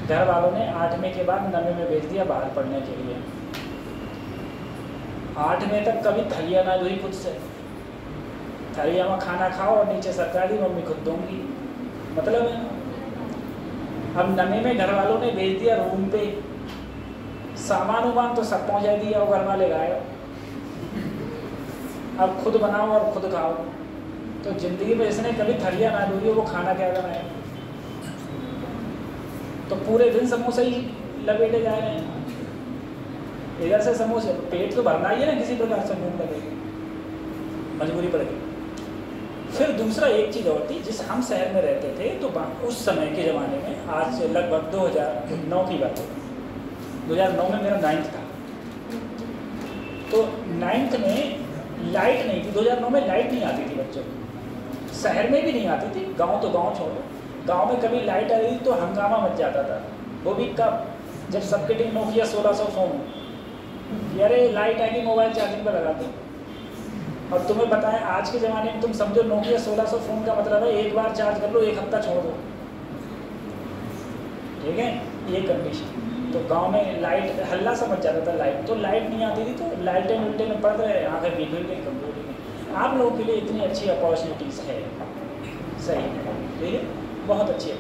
घर वालों ने 8वीं के बाद 9वीं में भेज दिया बाहर पढ़ने के लिए। 8वीं तक कभी थलिया ना धोई खुद से, थलिया में खाना खाओ और नीचे सरकारी मम्मी खुद दूंगी, मतलब है। अब 9वीं में घर वालों ने भेज दिया रूम पे, सामान उमान तो सब पहुँचा दिया और घर वाले गायब, अब खुद बनाओ और खुद खाओ। तो ज़िंदगी में इसने कभी थरिया ना डूबी, वो खाना क्या बनाए? तो पूरे दिन समोसा ही लपेटे जा रहे हैं। इधर से समोसे, पेट तो भरना ही है ना किसी प्रकार से, भूख लगेगी, मजबूरी पड़ गई। फिर दूसरा एक चीज़ और थी, जिस हम शहर में रहते थे तो उस समय के ज़माने में, आज से लगभग 2009 की बात है, 2009 में मेरा 9th था। तो 9th में लाइट नहीं थी, 2009 में लाइट नहीं आती थी बच्चों को, शहर में भी नहीं आती थी, गांव तो गांव छोड़ो, गांव में कभी लाइट आ रही तो हंगामा मच जाता था। वो भी कब? जब सबके टीम नोकिया 1600 फ़ोन, अरे लाइट आएगी मोबाइल चार्जिंग पर लगा दो। और तुम्हें बताएं आज के ज़माने में तुम समझो नोकिया 1600 फ़ोन का मतलब है एक बार चार्ज कर लो, एक हफ्ता छोड़ दो, ठीक है, ये कंडीशन। तो गांव में लाइट हल्ला समझ जाता था, लाइट तो लाइट नहीं आती थी, तो लाइटें उल्टे में पड़ रहे, आँखें बिगड़ गई, कमजोरी में। आप लोगों के लिए इतनी अच्छी अपॉर्चुनिटीज़ है, सही है, ठीक है, बहुत अच्छी है।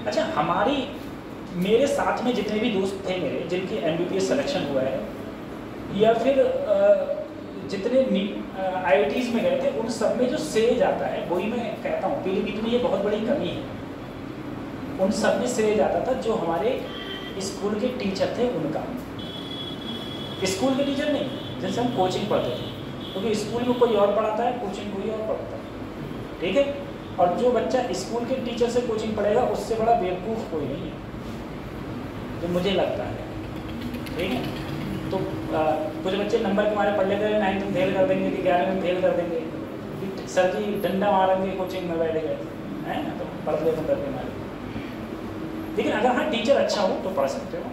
अच्छा, मेरे साथ में जितने भी दोस्त थे मेरे, जिनके MBBS सिलेक्शन हुआ है, या फिर जितने IITs में गए थे, उन सब में जो श्रेय जाता है, वही मैं कहता हूँ, पीलीभीत में ये बहुत बड़ी कमी है। उन सब में श्रेय जाता था जो हमारे स्कूल के टीचर थे उनका। स्कूल के टीचर नहीं, जैसे हम कोचिंग पढ़ते थे, क्योंकि स्कूल में कोई और पढ़ाता है, कोचिंग कोई और पढ़ता है, ठीक है। और जो बच्चा स्कूल के टीचर से कोचिंग पढ़ेगा, उससे बड़ा बेवकूफ़ कोई नहीं है, जो मुझे लगता है, ठीक है। तो कुछ बच्चे नंबर के मारे पढ़ लेते हैं, 9th में फेल कर देंगे कि 11वीं में फेल कर देंगे, सर जी डंडा मारेंगे कोचिंग में बैठ गए हैं, तो पढ़ लेते हैं डर के मारे। लेकिन अगर हाँ टीचर अच्छा हो तो पढ़ सकते हो,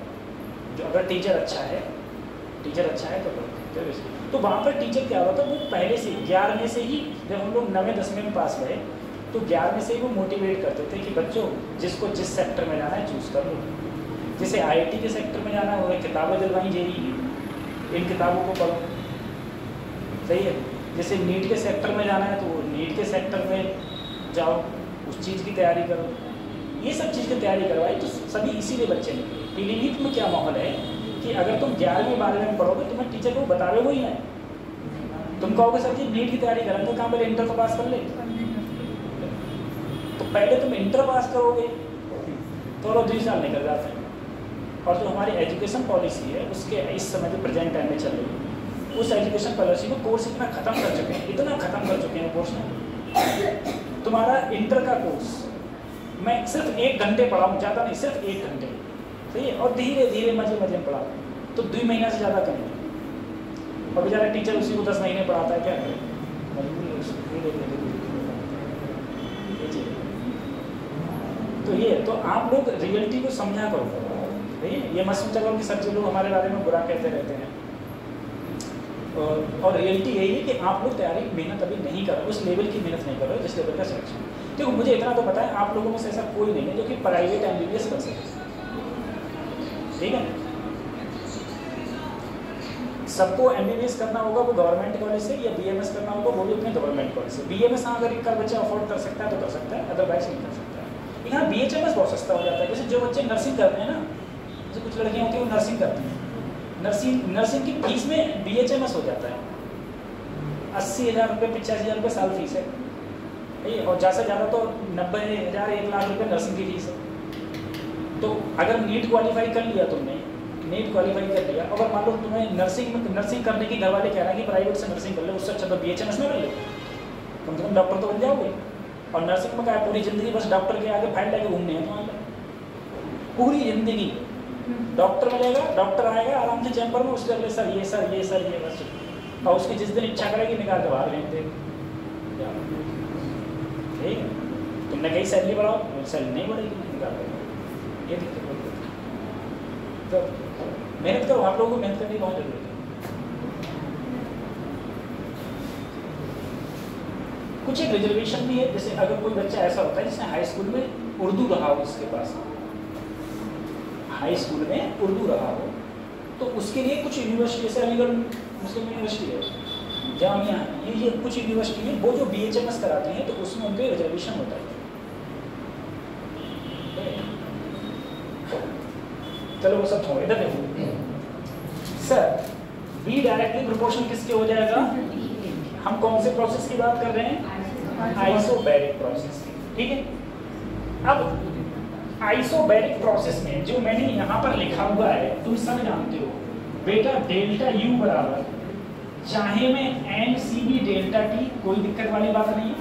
जो अगर टीचर अच्छा है तो पढ़ सकते हो। तो वहाँ पर टीचर क्या होता था, वो पहले से 11वीं से ही, जब हम लोग 9वीं 10वीं में पास हुए, तो 11वीं से ही वो मोटिवेट करते थे कि बच्चों जिसको जिस सेक्टर में जाना है चूज़ कर लो। जैसे IIT के सेक्टर में जाना है, वो किताबें दिलवाई JEE, इन किताबों को पढ़ो, सही है। जैसे नीट के सेक्टर में जाना है, तो वो नीट के सेक्टर में जाओ, उस चीज़ की तैयारी करो, ये सब चीज़ की तैयारी करवाई, तो सभी इसीलिए बच्चे निकले। पीलीभीत में क्या माहौल है कि अगर तुम 11वीं 12वीं में पढ़ोगे, तुम्हें टीचर को बता रहे हो ही है, तुम कहोगे सर जी नीट की तैयारी करें, तो कहाँ पहले इंटर तो पास कर ले, तो पहले तुम इंटर पास करोगे तो 2 साल निकल जाते हैं। और जो हमारी एजुकेशन पॉलिसी है, उसके इस समय जो प्रेजेंट टाइम में चल रही है, उस एजुकेशन पॉलिसी को कोर्स इतना ख़त्म कर चुके हैं, इतना ख़त्म कर चुके हैं कोर्स में। तुम्हारा इंटर का कोर्स मैं सिर्फ 1 घंटे पढ़ाऊँ, ज़्यादा नहीं, सिर्फ 1 घंटे, सही है, और धीरे धीरे मजे मजे में पढ़ाऊँ, तो 2 महीना से ज़्यादा कम है। और बेचारा टीचर उसी को 10 महीने पढ़ाता है, क्या करें, मजबूरी है उसकी। तो ये, तो आप लोग रियलिटी को समझा करो, ये मत सोचा करो कि सच्चे लोग हमारे बारे में बुरा कहते रहते हैं। और रियलिटी यही है कि आप लोग तैयारी मेहनत अभी नहीं कर रहे, उस लेवल की मेहनत नहीं कर रहे जिस लेवल का सिलेक्शन। देखो मुझे इतना तो पता है, आप लोगों में से ऐसा कोई नहीं है जो कि प्राइवेट MBBS कर सके, ठीक है। सबको MBBS करना होगा वो गवर्नमेंट कॉलेज से, या BMS करना होगा वो भी अपने गवर्नमेंट कॉलेज से। BMS हाँ अगर एक बच्चा अफोर्ड कर सकता है तो कर सकता है, अदरवाइज नहीं कर सकता है। लेकिन हाँ BHMS बहुत सस्ता हो जाता है। जैसे जो बच्चे नर्सिंग करते हैं ना, जैसे कुछ लड़कियाँ होती हैं वो नर्सिंग करती हैं, नर्सिंग की फीस में BHMS हो जाता है, 80,000 रुपये 85,000 रुपये साल फीस है, और ज़्यादा से ज़्यादा तो 90,000 1 लाख रुपये नर्सिंग की फीस है। तो अगर नीट क्वालिफाई कर लिया तुमने, नीट क्वालिफाई कर लिया, अगर मान लो तुम्हें नर्सिंग करने की घर वाले कह रहे हैं कि प्राइवेट से नर्सिंग कर ले, उससे अच्छा तो BHMS में कर ले, कम से कम डॉक्टर तो बन जाओगे। और नर्सिंग में क्या है, पूरी ज़िंदगी बस डॉक्टर के आगे फाइल लेके घूमने हैं तुम्हारे, पूरी ज़िंदगी डॉक्टर मिलेगा, डॉक्टर आएगा आराम से चैम्बर में, उससे अगले सर ये बस, और उसकी जिस दिन इच्छा करेगी निकाल के बाहर भेज देगा, ठीक है। तुमने कहीं सैलरी बढ़ाओ, सैलरी नहीं बढ़ेगी, निकाल देगा, ये दिक्कत होती है। तो मेहनत करो, आप लोगों को मेहनत करने की बहुत जरूरत है। कुछ एक रिजर्वेशन भी है, जैसे अगर कोई बच्चा ऐसा होता है जिसने हाई स्कूल में उर्दू रहा हो, उसके पास हाई स्कूल में उर्दू रहा हो, तो उसके लिए कुछ यूनिवर्सिटी, जैसे अलीगढ़ मुस्लिम यूनिवर्सिटी है, जामिया है, ये कुछ यूनिवर्सिटी में वो जो BHMS कराते हैं तो उसमें उनके रिजर्वेशन होता है। चलो वो सब छोड़ो, इधर देखो सर, B डायरेक्टली प्रोपोर्शनल किसके हो जाएगा, हम कौन से प्रोसेस की बात कर रहे हैं? आइसोबैरिक प्रोसेस की। ठीक है, अब आइसोबैरिक प्रोसेस में जो मैंने यहाँ पर लिखा हुआ है तुम सब जानते हो बेटा, डेल्टा यू बराबर चाहे मैं N C B delta T, कोई दिक्कत वाली बात नहीं है।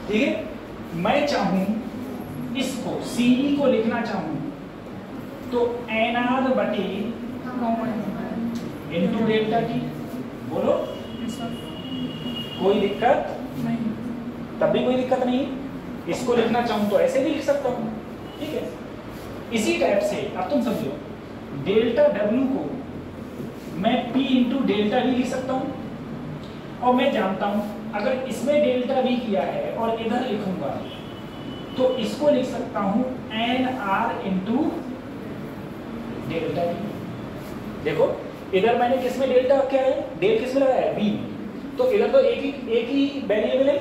ठीक है, मैं चाहूं इसको सी बी को लिखना चाहूं तो एन आर बटे इंटू डेल्टा टी। बोलो, कोई दिक्कत नहीं, तब भी कोई दिक्कत नहीं। इसको लिखना चाहूं तो ऐसे भी लिख सकता हूं। ठीक है, इसी टाइप से अब तुम समझो, डेल्टा डब्ल्यू को मैं P इंटू डेल्टा वी लिख सकता हूं और मैं जानता हूं अगर इसमें डेल्टा वी किया है और इधर लिखूंगा तो इसको लिख सकता हूं N R into delta V. देखो इधर मैंने किसमें डेल्टा क्या है, डेल किसमें लगाया है? बी में। तो इधर तो एक ही वेरिएबल है,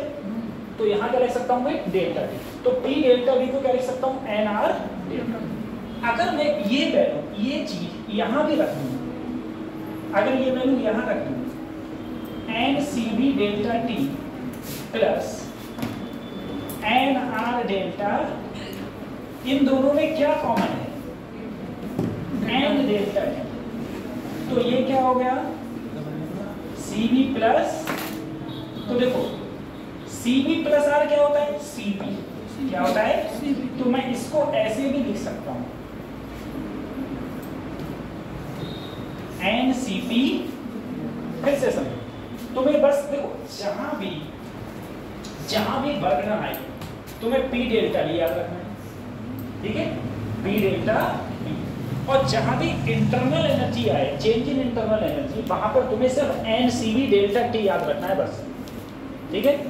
तो यहाँ क्या लिख सकता हूँ मैं? Delta V. तो P डेल्टा वी को क्या लिख सकता हूँ? N R delta. अगर मैं ये वैल्यू, ये चीज यहाँ भी रख दूँ, अगर ये वैल्यू यहाँ रख दूँ N C B delta T plus N R delta, इन दोनों में क्या कॉमन है? N delta T. तो ये क्या हो गया? सी बी प्लस, तो देखो सी बी प्लस आर क्या होता है? C B. क्या होता है? तो मैं इसको ऐसे भी लिख सकता हूं एन सी पी। फिर से समझो, तुम्हें बस देखो जहां भी वर्गना आए तुम्हें पी डेल्टा डी याद रखना है। ठीक है, पी डेल्टा डी। और जहां भी इंटरनल एनर्जी आए, चेंज इन इंटरनल एनर्जी, वहां पर तुम्हें सिर्फ N C B delta T याद रखना है बस। ठीक है,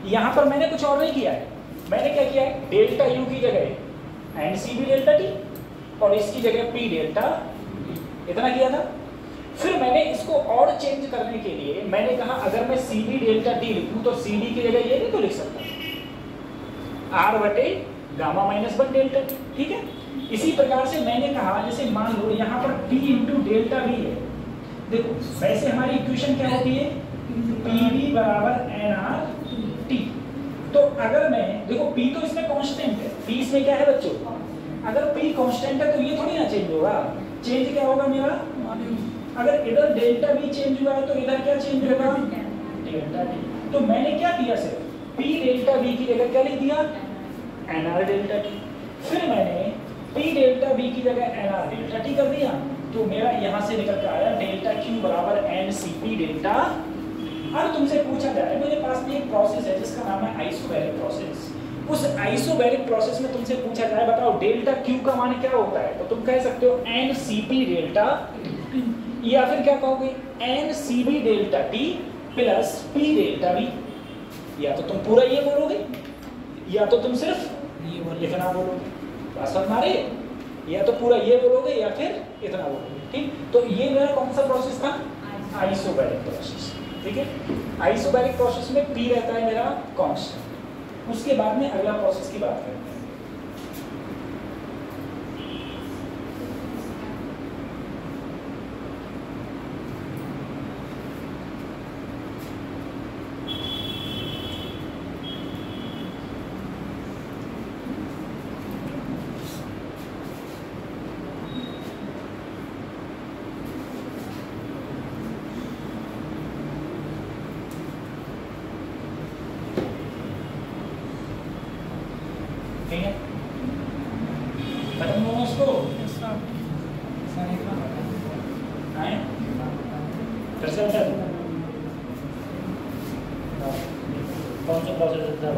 यहां पर मैंने कुछ और नहीं किया है। मैंने क्या किया है? डेल्टा यू की जगह N C B delta T और इसकी जगह पी डेल्टा, इतना किया था। फिर मैंने इसको और चेंज करने के लिए मैंने कहा अगर मैं सी बी डेल्टा टी लिखूं तो सी बी की जगह ये भी तो लिख सकता आर बटे gamma minus one delta T. ठीक है, इसी प्रकार से मैंने कहा जैसे मान लो यहाँ पर P इंटू डेल्टा वी है। देखो वैसे हमारी इक्वेशन क्या होती है? पी वी बराबर एन आर टी। तो अगर मैं देखो P तो इसमें कांस्टेंट है, P इसमें क्या है बच्चों? अगर P कांस्टेंट है तो ये थोड़ी ना चेंज होगा। चेंज क्या होगा मेरा? अगर इधर डेल्टा वी चेंज हुआ है तो इधर क्या चेंज होगा? Delta T. तो मैंने क्या किया? सिर्फ P डेल्टा वी की जगह क्या लिख दिया? N R delta T. फिर मैंने P डेल्टा V की जगह एन आर डेल्टा टी कर दिया, तो मेरा यहाँ से निकल कर आया डेल्टा Q बराबर एन सी पी डेल्टा। अब तुमसे पूछा जाए मेरे पास में एक प्रोसेस है जिसका नाम है आइसोबैरिक प्रोसेस। उस आइसोबैरिक प्रोसेस में तुमसे पूछा जाए बताओ डेल्टा Q का मान क्या होता है, तो तुम कह सकते हो एन सी पी डेल्टा, या फिर क्या कहोगे? N C B delta T plus P delta V. या तो तुम पूरा ये बोलोगे या तो तुम सिर्फ ये लिखना बोलोगे, बात समझ आ रही है? या तो पूरा ये बोलोगे या फिर इतना बोलोगे। ठीक, तो ये मेरा कौन सा प्रोसेस था? Isobaric process. ठीक है, आइसोबैरिक प्रोसेस में P रहता है मेरा कांस्टेंट। उसके बाद में अगला प्रोसेस की बात करते हैं। ठीक है, खत्म हुआ उसको आए फिर से बता दो कौन सा प्रोसेस था?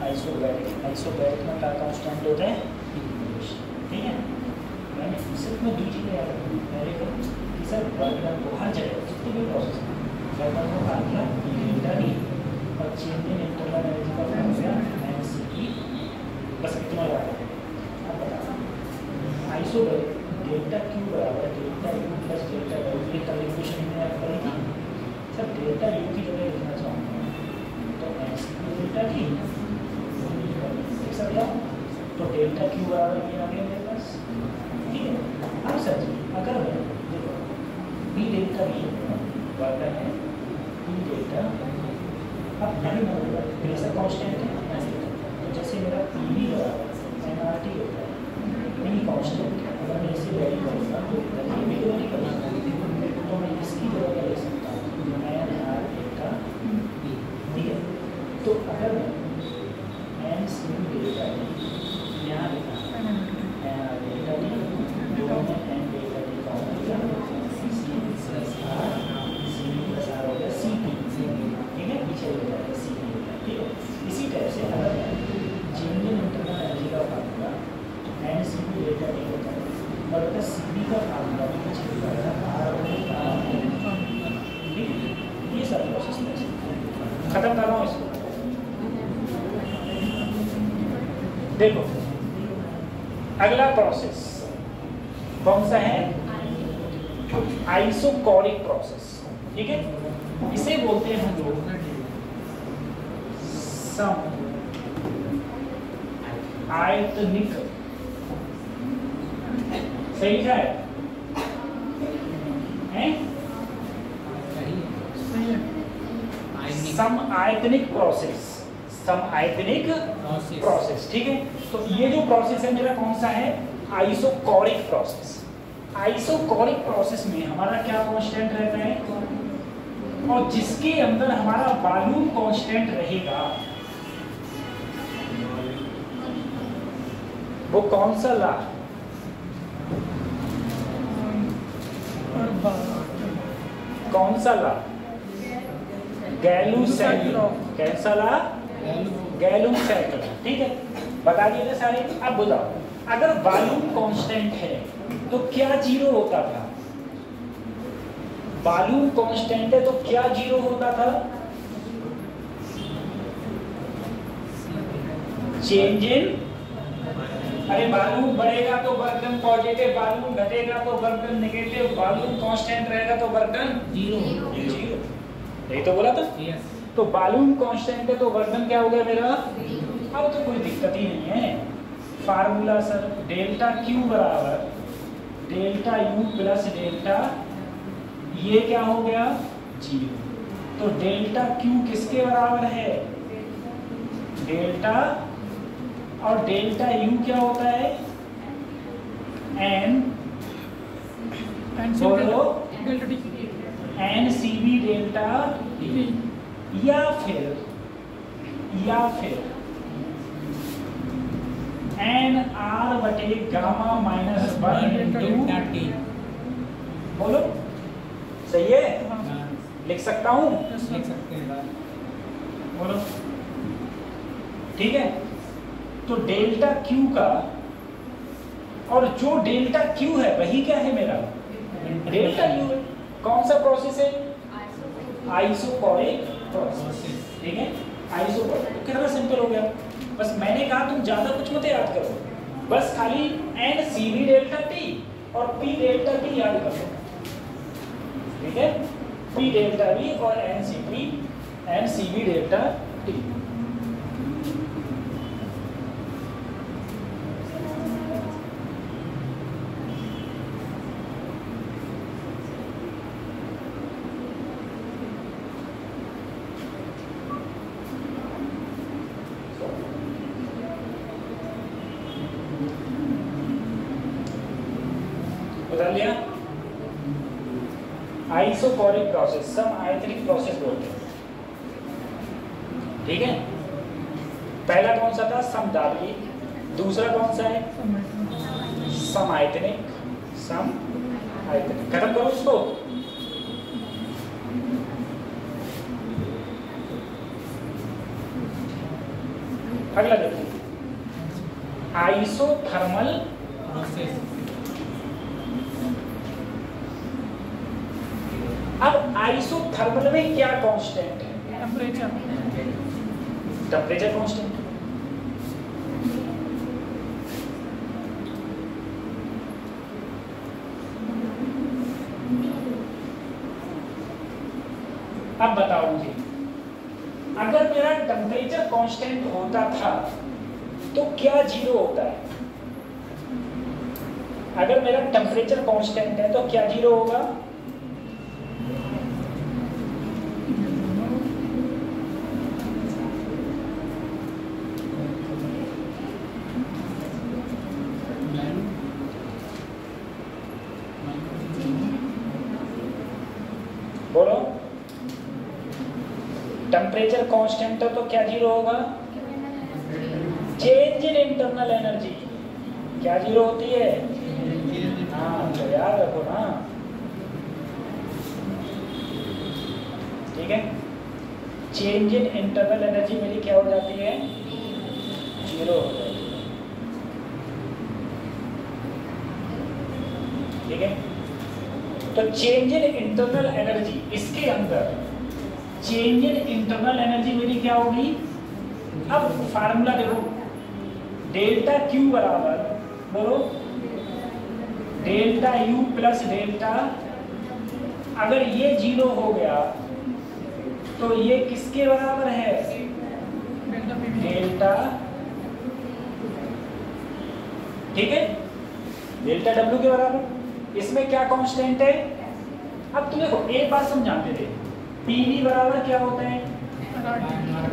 आइसोबैरिक। आइसोबैरिक में क्या कांस्टेंट होते हैं? ठीक है, मैंने सिर्फ में दो चीज़ें याद रखी। पहले तो सर वर्क को हर जगह जितनी भी प्रोसेस है वर्क को कहा गया डेल्टा डी और चेंज इन इंटरनल एनर्जी का फॉर्मूला बस इतना याद है। अब बताना आइसोबैरिक डेल्टा Q बराबर delta U plus delta W। ये कल इक्वेशन में याद करी थी सर। डेल्टा U की जगह लिखना चाहूँगा तो एस डेल्टा T लिख सकता हूँ, तो डेल्टा Q बराबर ये आ गया मेरे पास। ठीक है, अब सर जी अगर मैं देखो P डेल्टा V वर्क है जाएगा। अब प्रेशर कांस्टेंट है, तो जैसे मेरा पी एनआरटी होता है, पी कांस्टेंट अगर मैं इसे वैरी करूँगा तो ये भी तो नहीं करूँगा, तो मैं इसकी जगह क्या ले सकता हूँ एन आर डेल्टा पी, ठीक है। तो अगर मैं एन सी डेल्टा डी यहाँ लिखा एन आर डेल्टा डी, जो मैं एन डेल्टा डी का होगा C plus R, C plus R हो गया सी पी, ठीक है, पीछे हो जाएगा सी पी, ठीक है। इसी तरह से अगर मैं चेंज इन इंटरनल एनर्जी का formula N C P delta D होता है और अगर सी पी का फार्मूला भी पीछे हो जाएगा आर हो, ठीक है। ये सारी प्रोसेस खत्म कर रहा हूँ इसको। देखो अगला प्रोसेस कौन सा है, आइसोकोरिक प्रोसेस, ठीक है। इसे बोलते हैं हम लोग सम आयतनिक, सही लिखा है? सम आयतनिक प्रोसेस, सम आयतनिक प्रोसेस, ठीक है। तो ये जो प्रोसेस है मेरा कौन सा है, आइसोकोरिक प्रोसेस। आइसोकोरिक प्रोसेस में हमारा क्या कांस्टेंट रहता है, और जिसके अंदर हमारा वॉल्यूम कांस्टेंट रहेगा वो कौन सा ला, कौन सा ला, गैलू-सैगल, कैसा ला, गैलू-सैगल, ठीक है। बता दिए थे सारे। अब बताओ अगर वॉल्यूम कांस्टेंट है तो क्या जीरो होता था, वॉल्यूम कांस्टेंट है तो क्या जीरो होता था, चेंज इन, अरे वॉल्यूम बढ़ेगा तो वर्क डन पॉजिटिव, वॉल्यूम घटेगा तो work done negative, volume constant रहेगा तो वर्क डन जीरो, जीरो, यही तो बोला था। तो वॉल्यूम कांस्टेंट है तो वर्क डन क्या हो गया मेरा, अब तो कोई दिक्कत ही नहीं है। फार्मूला सर डेल्टा क्यू बराबर डेल्टा यू प्लस डेल्टा, ये क्या हो गया जीरो। तो डेल्टा क्यू किसके बराबर है, डेल्टा, और डेल्टा यू क्या होता है, एन, बोलो N C B delta T, या फिर एन आर बटे गामा माइनस 1 डेल्टा टी, बोलो सही है, लिख सकता हूँ, लिख सकते हैं, बोलो ठीक है। तो डेल्टा क्यू का, और जो डेल्टा क्यू है वही क्या है मेरा डेल्टा यू है। कौन सा प्रोसेस है, आइसोकोरिक प्रोसेस, ठीक है, आइसोकोरिक। तो कितना सिंपल हो गया, बस मैंने कहा तुम ज्यादा कुछ मत याद करो, बस खाली N C B delta T और पी डेल्टा टी याद करो, ठीक है, पी डेल्टा बी और N C B delta T. बता लिया, आइसोकोरिक प्रोसेस, सम आयतनिक प्रोसेस बोलते हैं, ठीक है। पहला कौन सा था, समदाबी, दूसरा कौन सा है, सम आयतनिक, खत्म करो उसको। अगला देखो, आइसोथर्मल प्रोसेस। अब आइसोथर्मल में क्या कांस्टेंट है, टेम्परेचर कांस्टेंट। अब बताओ मुझे, अगर मेरा टेम्परेचर कांस्टेंट होता था तो क्या जीरो होता है, अगर मेरा टेम्परेचर कांस्टेंट है तो क्या जीरो होगा, बोलो, टेम्परेचर कांस्टेंट है तो क्या जीरो होगा? चेंज इन इंटरनल एनर्जी क्या जीरो होती है? हाँ तो याद रखो ना, ठीक है। चेंज इन इंटरनल एनर्जी मेरी क्या हो जाती है? जीरो हो जाती है, ठीक है। तो चेंज इन इंटरनल एनर्जी, इसके अंदर चेंज इन इंटरनल एनर्जी मेरी क्या होगी? अब फार्मूला देखो, डेल्टा क्यू बराबर, बोलो, डेल्टा यू प्लस डेल्टा, अगर ये जीरो हो गया तो ये किसके बराबर है? डेल्टा, ठीक है, डेल्टा डब्ल्यू के बराबर। इसमें क्या कांस्टेंट है? अब तुम देखो एक बात समझाते थे, पीवी बराबर क्या होता है?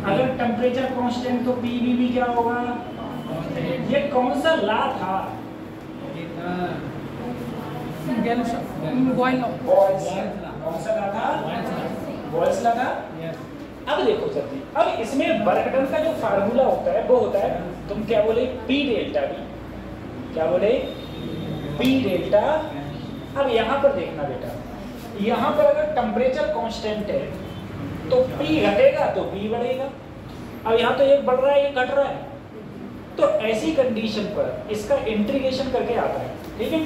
अगर टेम्परेचर कांस्टेंट तो पीवी भी क्या होगा? ये कौन सा ला था? Boyle law. कौन सा ला था? बॉयल्स ला था। अब देखो जल्दी, अब इसमें वर्क डन का जो फार्मूला होता है वो होता है, तुम क्या बोले? पी डेल्टा बी, क्या बोले? P delta. अब यहाँ पर देखना बेटा, यहाँ पर अगर टेम्परेचर कांस्टेंट है तो P घटेगा तो B बढ़ेगा। अब यहाँ तो एक बढ़ रहा है एक घट रहा है, तो ऐसी कंडीशन पर इसका इंटीग्रेशन करके आता है, ठीक है।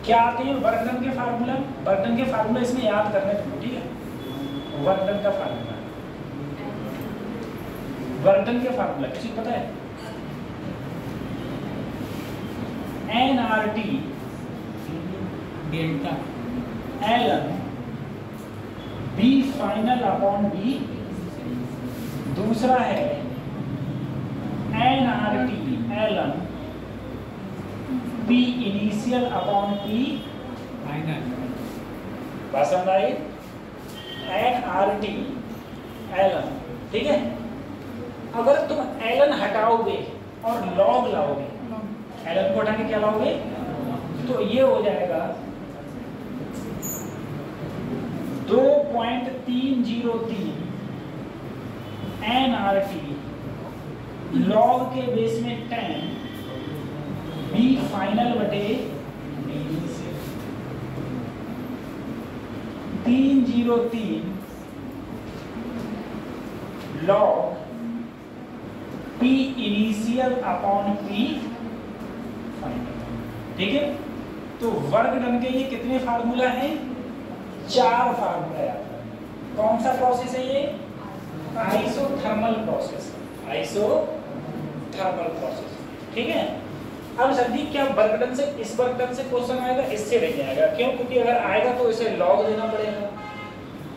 क्या आते हैं? वर्क डन के फार्मूला। वर्क डन के फार्मूला इसमें याद करने तुमको, ठीक है। वर्क डन का फार्मूला, वर्क डन के फार्मूला किसी को पता है? NRT delta ln B final upon B, दूसरा है NRT ln P initial upon P final. बात समझ आई? NRT ln, ठीक है। अगर तुम ln हटाओगे और log लाओगे, ln को हटा के क्या लाओगे? तो ये हो जाएगा 2.303 NRT लॉग के बेस में 10 B फाइनल बटे 303 log P initial upon P final, ठीक है। तो वर्क डन के ये कितने फार्मूला हैं? 4 फार्मूला याद रखना। कौन सा प्रोसेस है ये? आइसोथर्मल प्रोसेस, आइसोथर्मल प्रोसेस, ठीक है। अब जल्दी क्या वर्क डन से, इस वर्क डन से क्वेश्चन आएगा? इससे नहीं आएगा। क्यों? क्योंकि अगर आएगा तो इसे लॉग देना पड़ेगा,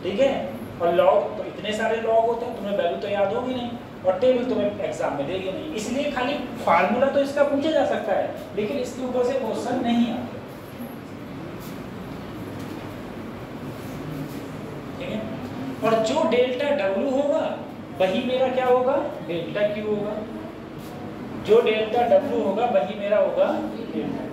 ठीक है। और लॉग तो इतने सारे लॉग होते हैं, तुम्हें वैल्यू तो याद होगी नहीं और टेबल तुम्हें एग्जाम में देगी नहीं, इसलिए खाली फार्मूला तो इसका पूछा जा सकता है लेकिन इसके ऊपर से क्वेश्चन नहीं आते, ठीक है। और जो डेल्टा डब्ल्यू होगा वही मेरा क्या होगा? डेल्टा क्यू होगा। जो डेल्टा डब्ल्यू होगा वही मेरा होगा डेल्टा।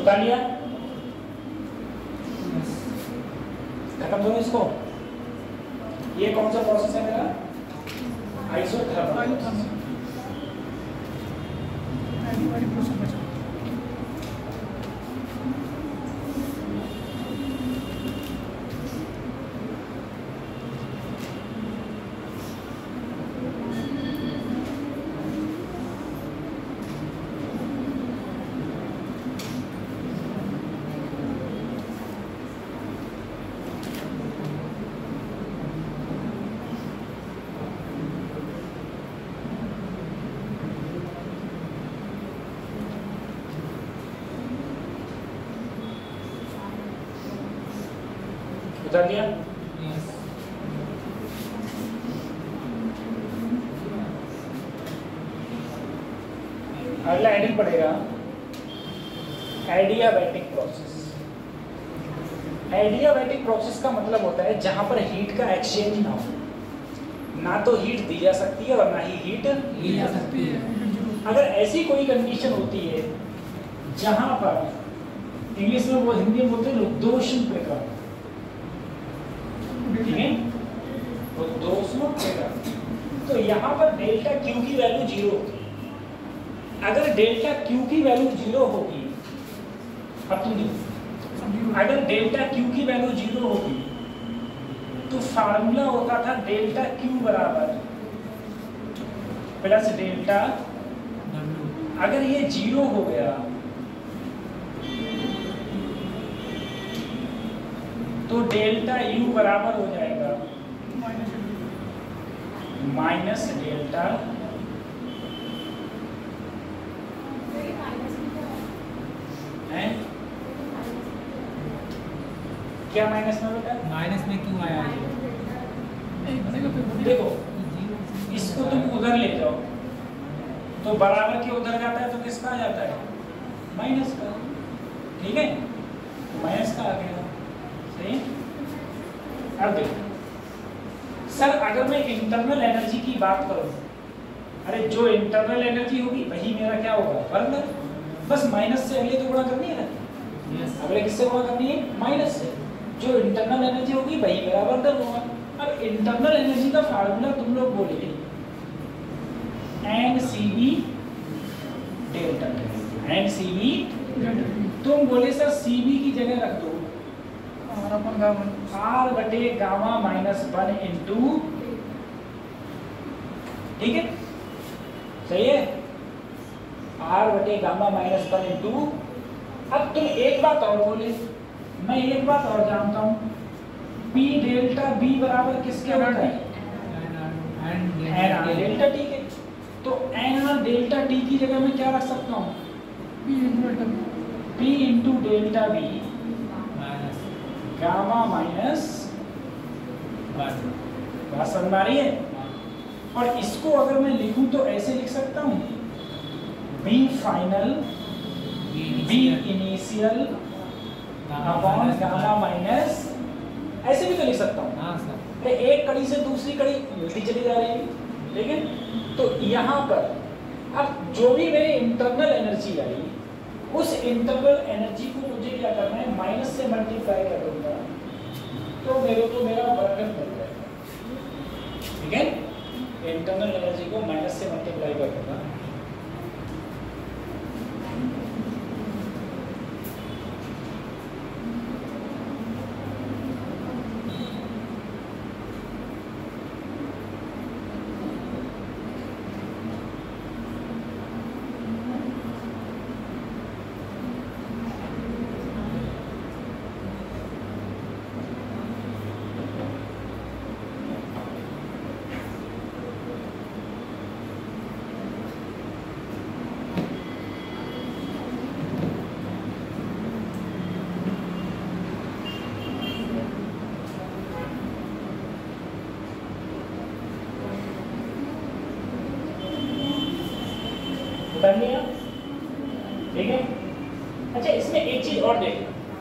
उतार लिया, खत्म करो इसको। ये कौन सा प्रोसेस है मेरा? आइसोथर्मल। उधर लिया। अगला हेडिंग पड़ेगा एडियाबैटिक प्रोसेस। एडियाबैटिक प्रोसेस का मतलब होता है जहां पर हीट का एक्सचेंज ना हो, ना तो हीट दी जा सकती है और ना ही हीट ली जा सकती है। अगर ऐसी कोई कंडीशन होती है जहां पर इंग्लिश में वो हिंदी में बोलते हैं उद्दोषण प्रकार, ठीक है, उद्दोषण प्रकार, तो यहाँ पर डेल्टा क्यू की वैल्यू 0 होगी। अगर डेल्टा क्यू की वैल्यू 0 होगी, अब तुम देखो, अगर डेल्टा क्यू की वैल्यू 0 होगी तो फार्मूला होता था डेल्टा क्यू बराबर प्लस डेल्टा, अगर ये 0 हो गया तो डेल्टा यू बराबर हो जाएगा माइनस डेल्टा है। क्या माइनस में बेटा? माइनस में क्यों आया? देखो इसको तुम उधर ले जाओ तो बराबर के उधर जाता है तो किसका आ जाता है? माइनस का, ठीक है, माइनस का आ गया, सही। अब देखो सर, अगर मैं इंटरनल एनर्जी की बात करूं, अरे जो इंटरनल एनर्जी होगी वही मेरा क्या होगा? वर्क। बस माइनस से अगले तो गुणा करनी है ना, अगले किससे गुणा करनी है? माइनस से। जो इंटरनल एनर्जी होगी वही मेरा वर्क होगा। अब इंटरनल एनर्जी का फार्मूला तुम लोग बोले NCV डेल्टा, NCV, तुम बोले सर CV की जगह रख दो R बटे गामा माइनस 1 इंटू, ठीक है, सही है, R बटे गामा माइनस 1 इंटू। अब तुम एक बात और बोले, मैं एक बात और जानता हूं, P डेल्टा B बराबर किसके होता है? NR डेल्टा T के। तो NR डेल्टा T की जगह मैं क्या रख सकता हूँ? P into delta B gamma minus, बात समझ आ रही है? और इसको अगर मैं लिखूं तो ऐसे लिख सकता हूँ B final B initial upon gamma minus, ऐसे भी तो लिख सकता हूँ। हाँ सर, अरे एक कड़ी से दूसरी कड़ी मिलती चली जा रही है, ठीक है। तो यहाँ पर अब जो भी मेरी इंटरनल एनर्जी आई, उस इंटरनल एनर्जी को मुझे क्या करना है? माइनस से मल्टीप्लाई कर दूंगा तो मेरे को मेरा वर्क मिल जाएगा, ठीक है। इंटरनल एनर्जी को माइनस से मल्टीप्लाई कर दूंगा, कर लिया, ठीक है। अच्छा, इसमें एक चीज और देखना,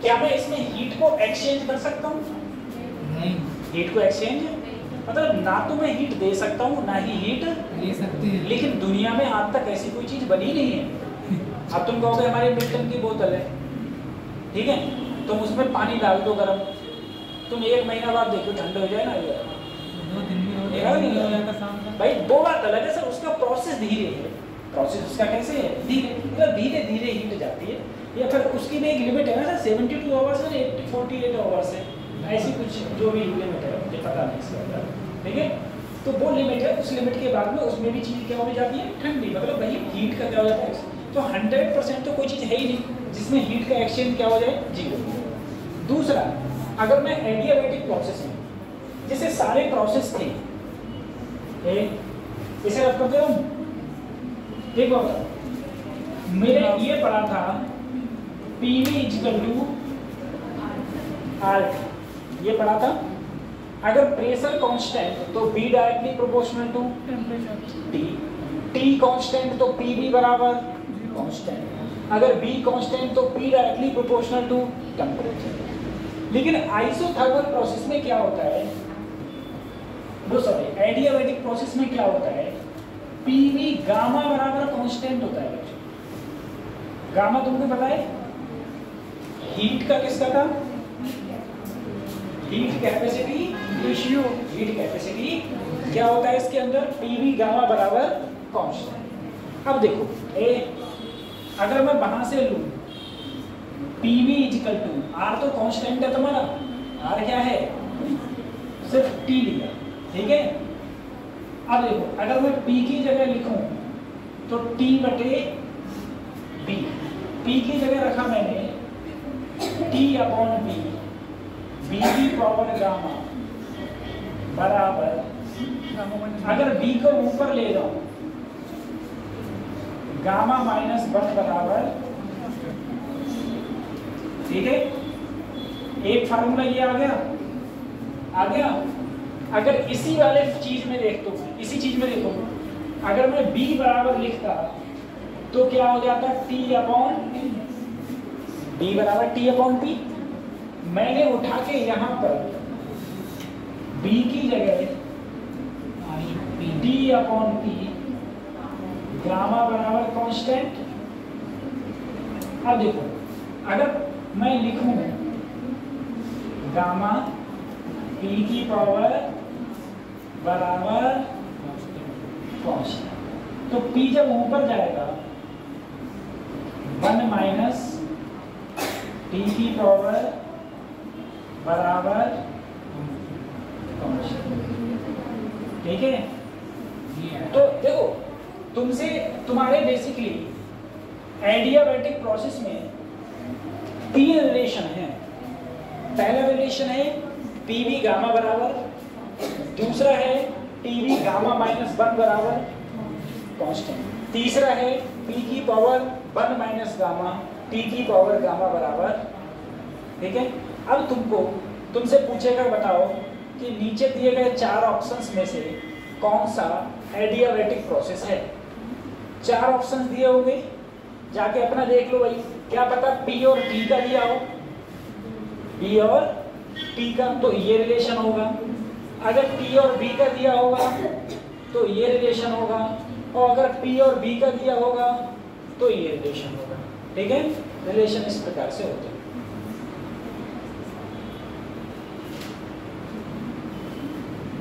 क्या मैं इसमें हीट को एक्सचेंज कर सकता हूँ? नहीं, हीट को एक्सचेंज मतलब ना तो मैं हीट दे सकता हूँ ना ही हीट ले सकते हैं, लेकिन दुनिया में आज तक ऐसी कोई चीज बनी नहीं है। अब तुम कहोगे हमारी मिल्टन की बोतल है, ठीक है, तुम उसमें पानी डाल दो गर्म, तुम 1 महीना बाद देखो ठंडे हो जाए ना, 2 दिन में हो जाएगा भाई। दो बात अलग है सर, उसका प्रोसेस धीरे है, प्रोसेस उसका कैसे है? धीरे, मतलब धीरे धीरे हीट जाती है, या फिर उसकी भी एक लिमिट है ना, 72 आवर्स है, 48 आवर्स है, ऐसी कुछ जो भी लिमिट है, मुझे पता नहीं इसके अंदर, ठीक है। तो वो लिमिट है, उस लिमिट के बाद में उसमें भी चीज़ क्या हो जाती है? ठंडी, मतलब वही हीट का क्या हो जाता है? तो 100% तो कोई चीज़ है ही नहीं जिसमें हीट का एक्सचेंज क्या हो जाए? 0। दूसरा, अगर मैं एडियाबैटिक प्रोसेस में जैसे सारे प्रोसेस थे, इसे रख करते हूँ, देखो मेरे ये पढ़ा था PV इक्वल टू RT, ये पढ़ा था। अगर प्रेशर कांस्टेंट तो B directly proportional to temperature T, T constant तो PV बराबर कांस्टेंट, अगर B कांस्टेंट तो P directly proportional to temperature. लेकिन आइसोथर्मल प्रोसेस में क्या होता है, एडियाबैटिक प्रोसेस में क्या होता है, PV गामा बराबर कांस्टेंट होता है। गामा तुमको पता है हीट का किसका था, heat capacity ratio, heat capacity क्या होता है इसके अंदर, PV गामा बराबर कांस्टेंट। अब देखो अगर मैं वहां से लूं PV इक्वल टू R तो कांस्टेंट है तुम्हारा, R क्या है सिर्फ T लिया, ठीक है। अब देखो अगर मैं P की जगह लिखूं तो T बटे B, P की जगह रखा मैंने T अपॉन B, B की पावर गामा बराबर, अगर B को ऊपर ले जाऊं गामा माइनस 1 बराबर, ठीक है। एक फार्मूला ये आ गया। अगर इसी वाले चीज में देख दो, इसी चीज में देखो, अगर मैं B बराबर लिखता तो क्या हो जाता, T अपॉन B बराबर T अपॉन P। मैंने उठा के यहाँ पर B की जगह T अपॉन P, गामा बराबर कांस्टेंट। अब देखो अगर मैं लिखूं गामा P की पावर बराबर कांस्टेंट, तो P जब ऊपर जाएगा 1 माइनस T की पावर बराबर कांस्टेंट, ठीक है। तो देखो तुमसे तुम्हारे बेसिकली एडियाबैटिक प्रोसेस में 3 रिलेशन है। पहला रिलेशन है PV गामा बराबर, दूसरा है PV गामा माइनस 1 बराबर कांस्टेंट, तीसरा है P की पावर 1 माइनस गामा T की पावर गामा बराबर, ठीक है। अब तुमसे पूछेगा बताओ कि नीचे दिए गए 4 ऑप्शंस में से कौन सा एडियाबैटिक प्रोसेस है। 4 ऑप्शंस दिए होंगे, जाके अपना देख लो भाई, क्या पता P और T का दिया हो, P और T का तो ये रिलेशन होगा, अगर P और B का दिया होगा तो ये रिलेशन होगा, और अगर P और B का दिया होगा तो ये रिलेशन होगा, ठीक है। रिलेशन इस प्रकार से होते हैं।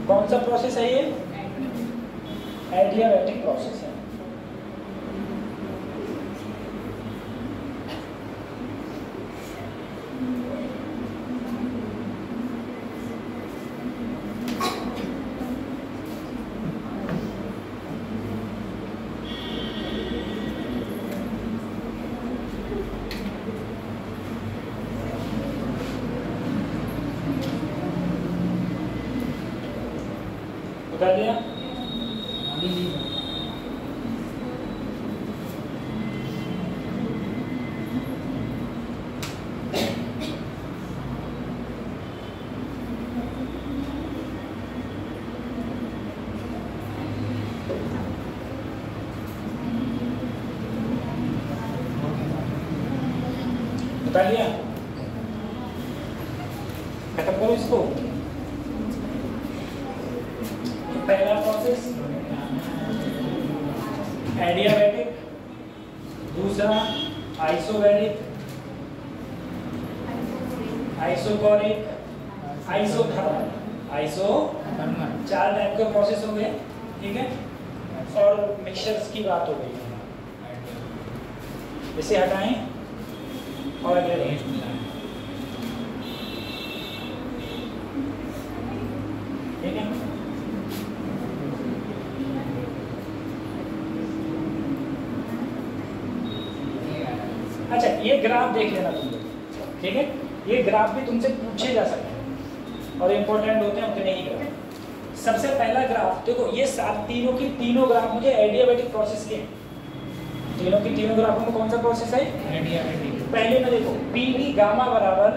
कौन सा प्रोसेस है ये, एडियाबैटिक प्रोसेस है। उतार लिया, उतार लिया, खत्म करो इसको। पहला प्रोसेस एडियाबैटिक, दूसरा आइसोबैरिक, आइसोकोरिक, आइसोथर्मल। 4 टाइप के प्रोसेस हो गए, ठीक है। और मिक्सचर्स की बात हो गई, इसे हटाएं और अगले मिलाएं, ठीक है। अच्छा ये ग्राफ देख लेना तुम लोग, ठीक है। ये ग्राफ भी तुमसे पूछे जा सकते हैं और इम्पोर्टेंट होते हैं उतने ही ग्राफ। सबसे पहला ग्राफ देखो, ये तीनों ग्राफ मुझे एडियाबैटिक प्रोसेस के, तीनों ग्राफों में कौन सा प्रोसेस है, एडियाबैटिक। पहले में देखो PV गामा बराबर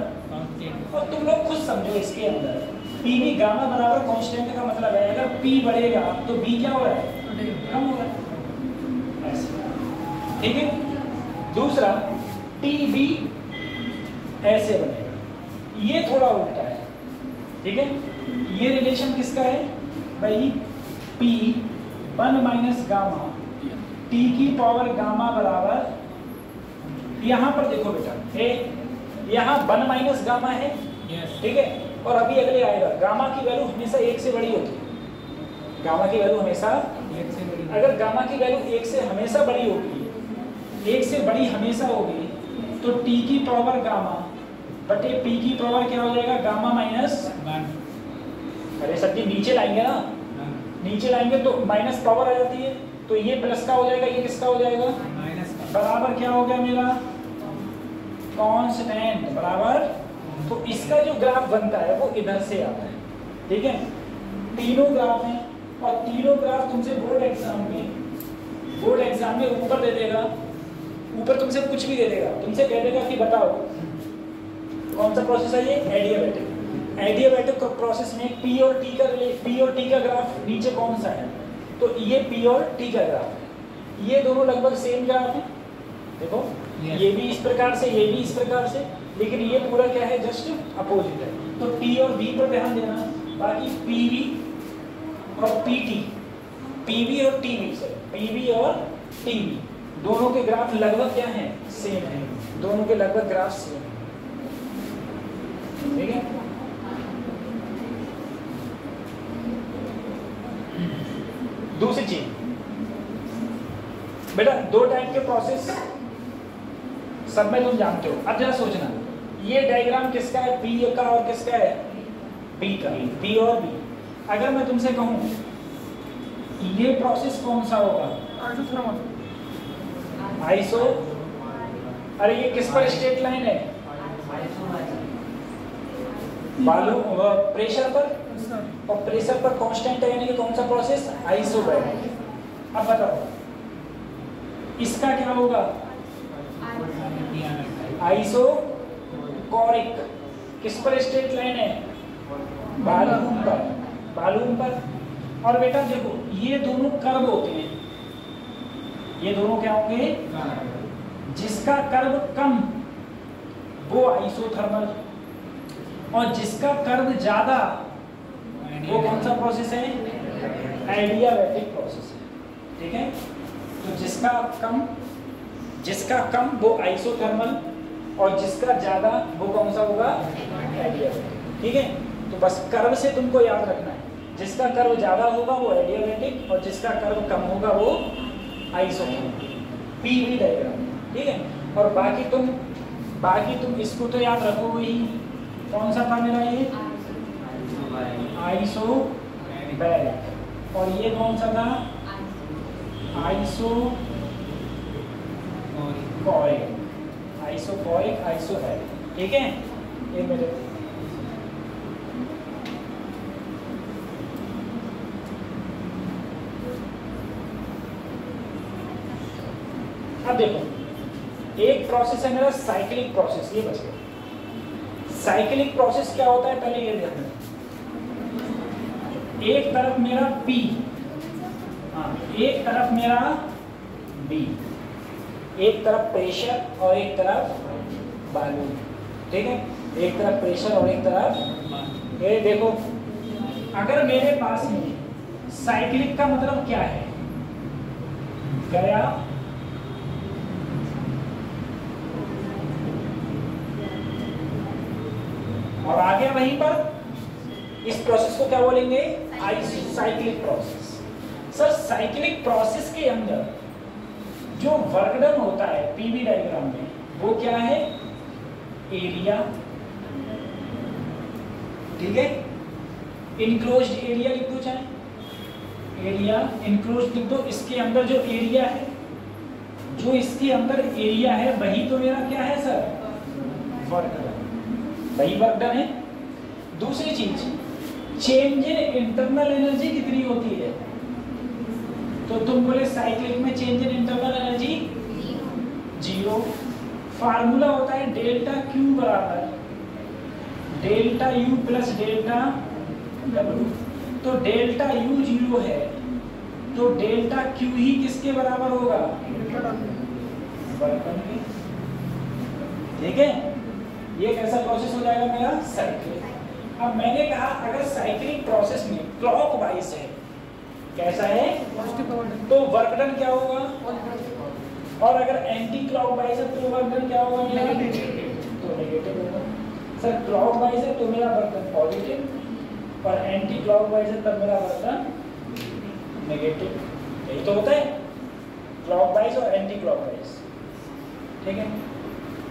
और तुम लोग खुद समझो इसके अंदर पीवी गामा बराबर कांस्टेंट का मतलब है अगर पी बढ़ेगा तो बी क्या हो रहा है, कम हो रहा है, ऐसे। ठीक है। दूसरा टी बी ऐसे बनेगा, ये थोड़ा उल्टा है। ठीक है। ये रिलेशन किसका है भाई, पी 1 माइनस गामा टी की पावर गामा बराबर, यहाँ पर देखो बेटा यहाँ 1 माइनस गामा है। ठीक है। और अभी अगले आएगा गामा की वैल्यू हमेशा 1 से बड़ी होती है, गामा की वैल्यू हमेशा 1 से बड़ी। अगर गामा की वैल्यू 1 से हमेशा बड़ी होगी, 1 से बड़ी हमेशा होगी, तो टी की पावर गामा बटे पी की पावर क्या हो जाएगा, गामा माइनस 1। अरे सर जी नीचे लाएंगे ना, नीचे लाएंगे तो माइनस पावर आ जाती है, तो ये प्लस का हो जाएगा, ये किसका हो जाएगा, माइनस का। बराबर क्या हो गया मेरा, कांस्टेंट बराबर। तो इसका जो ग्राफ बनता है वो इधर से आता है। ठीक है। तीनों ग्राफ हैं और तीनों ग्राफ तुमसे बोर्ड एग्जाम में ऊपर दे देगा, ऊपर तुमसे कुछ भी दे देगा, तुमसे कह देगा कि बताओ कौन सा प्रोसेस है ये, एडियाबैटिक प्रोसेस में पी और टी का ग्राफ नीचे कौन सा है, तो ये पी और टी का ग्राफ है। ये दोनों लगभग सेम ग्राफ है। देखो ये भी इस प्रकार से, ये भी इस प्रकार से, लेकिन ये पूरा क्या है, जस्ट अपोजिट है। तो टी और बी पर ध्यान देना, बाकी पीवी और पीटी, पीवी और टीवी से, पीवी और टीवी दोनों के ग्राफ लगभग क्या हैं, सेम है, दोनों के लगभग ग्राफ सेम है। ठीक है। दूसरी चीज बेटा, 2 टाइप के प्रोसेस सब में तुम जानते हो। अब जरा सोचना, ये डायग्राम किसका है, पी का, और किसका है, बी का, पी और बी। अगर मैं तुमसे कहूं ये प्रोसेस कौन सा होगा, आइसो, अरे ये किस पर स्ट्रेट लाइन है, बालू प्रेशर पर, और प्रेशर पर कांस्टेंट है, यानी कि कौन सा प्रोसेस, आइसोबैरिक। अब बताओ इसका क्या होगा, आइसोकोरिक। किस पर स्ट्रेट लाइन है, बालून पर। और बेटा देखो ये दोनों कर्व होते हैं, ये दोनों क्या होंगे, जिसका कर्व कम वो आइसोथर्मल, और जिसका कर्व ज्यादा वो कौन सा प्रोसेस है, एडियाबैटिक प्रोसेस है। ठीक है। तो जिसका कम वो आइसोथर्मल, और जिसका ज्यादा वो कौन सा होगा, एडियाबैटिक। ठीक है। तो बस कर्व से तुमको याद रखना है, जिसका कर्व ज्यादा होगा वो एडियाबैटिक, और जिसका कर्व कम होगा वो आइसोथर्मल, पीवी डायग्राम। ठीक है। और बाकी तुम इसको तो याद रखोगे ही, कौन सा था मेरा ये, आइसोबैरिक, और ये कौन सा था, आइसोकोरिक, आइसोबैरिक। ठीक है। ये मेरे अब देखो एक प्रोसेस है मेरा साइक्लिक प्रोसेस, ये बच गया। साइक्लिक प्रोसेस क्या होता है, पहले ये देखना, एक तरफ मेरा P, एक तरफ मेरा B, एक तरफ प्रेशर और एक तरफ बालून। ठीक है। एक तरफ प्रेशर और एक तरफ, ये देखो अगर मेरे पास में साइक्लिक का मतलब क्या है, गया और आ गया वहीं पर, इस प्रोसेस को क्या बोलेंगे, cyclic process. Sir cyclic process के अंदर जो वर्क डन होता है पीवी डायग्राम में वो क्या है, एरिया। ठीक है। इनक्लोज्ड एरिया लिख दो, चाहे एरिया इनक्लोज्ड लिख दो। इसके अंदर जो एरिया है, जो इसके अंदर एरिया है वही तो मेरा क्या है सर, वर्क डन, वही वर्क डन है। दूसरी चीज, चेंज इन इंटरनल एनर्जी कितनी होती है, तो तुम बोले साइक्लिक में change in internal energy 0। Formula होता है डेल्टा क्यू बराबर delta U plus delta W. तो डेल्टा यू 0 है तो डेल्टा क्यू ही किसके बराबर होगा? वर्क डन के। ठीक है, ये कैसा प्रोसेस हो जाएगा मेरा? साइक्लिक। अब मैंने कहा अगर साइक्लिक प्रोसेस में क्लॉकवाइज है, कैसा है? तो वर्क डन क्या होगा? और अगर एंटी क्लॉकवाइज है तो वर्क डन क्या होगा? तो नेगेटिव होगा। सर क्लॉकवाइज है तो मेरा वर्क डन पॉजिटिव और एंटी क्लॉकवाइज है तब मेरा वर्क डन नेगेटिव। यही तो होता है क्लॉकवाइज और एंटी क्लॉकवाइज। ठीक है,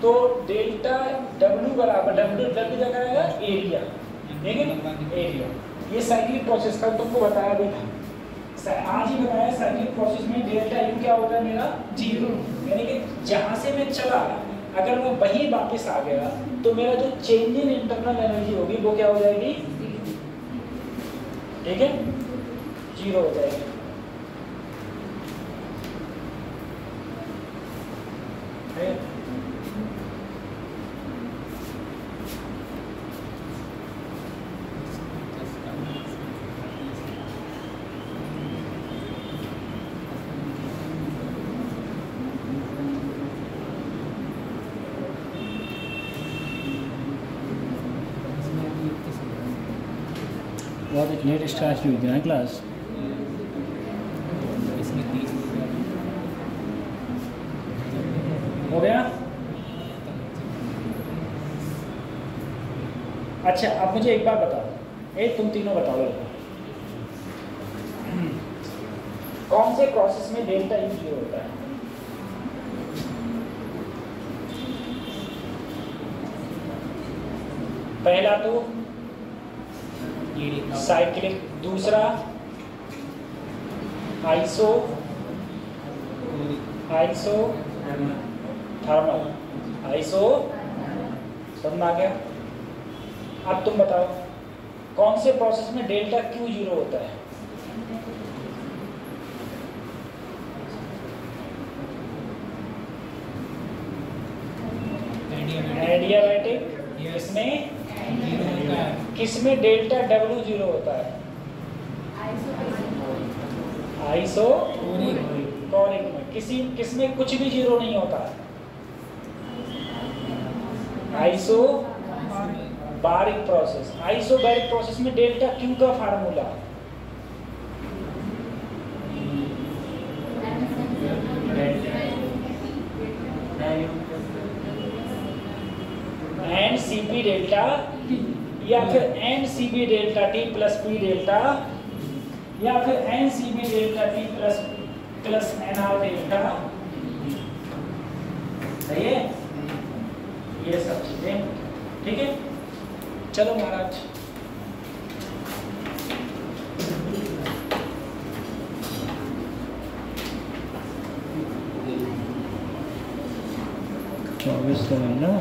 तो डेल्टा डब्ल्यू बराबर डब्ल्यू क्या आएगा? एरिया। ठीक है, एरिया। ये साइक्लिक प्रोसेस का तुमको बताया भी था, आज ही बताया। साइक्लिक प्रोसेस में डेल्टा यू क्या होता है मेरा? 0। यानी कि जहां से मैं चला अगर मैं वही वापस आ गया तो मेरा जो चेंज इन इंटरनल एनर्जी होगी वो क्या हो जाएगी? ठीक है, 0 हो जाएगी। बहुत लेट स्टार्ट हुई थी ना क्लास। हो गया? अच्छा, अब मुझे एक बार बताओ, तुम तीनों बताओ, कौन से प्रोसेस में डेल्टा यू 0 होता है? पहला तो साइक्लिक, दूसरा आइसो थर्मल, आइसो समझ आ गया? अब तुम बताओ कौन से प्रोसेस में डेल्टा क्यू 0 होता है? एडियाबैटिक। किसमें डेल्टा डब्ल्यू 0 होता है? आइसोटोनिक में। किसमें कुछ भी 0 नहीं होता? Isobaric process. आइसोबारिक प्रोसेस में डेल्टा क्यू का formula N C P delta या फिर N C B delta T plus P delta या फिर N C B delta T plus N R delta. सही है, ये सब चीजें। ठीक है, चलो महाराज। चौबीस तो है ना।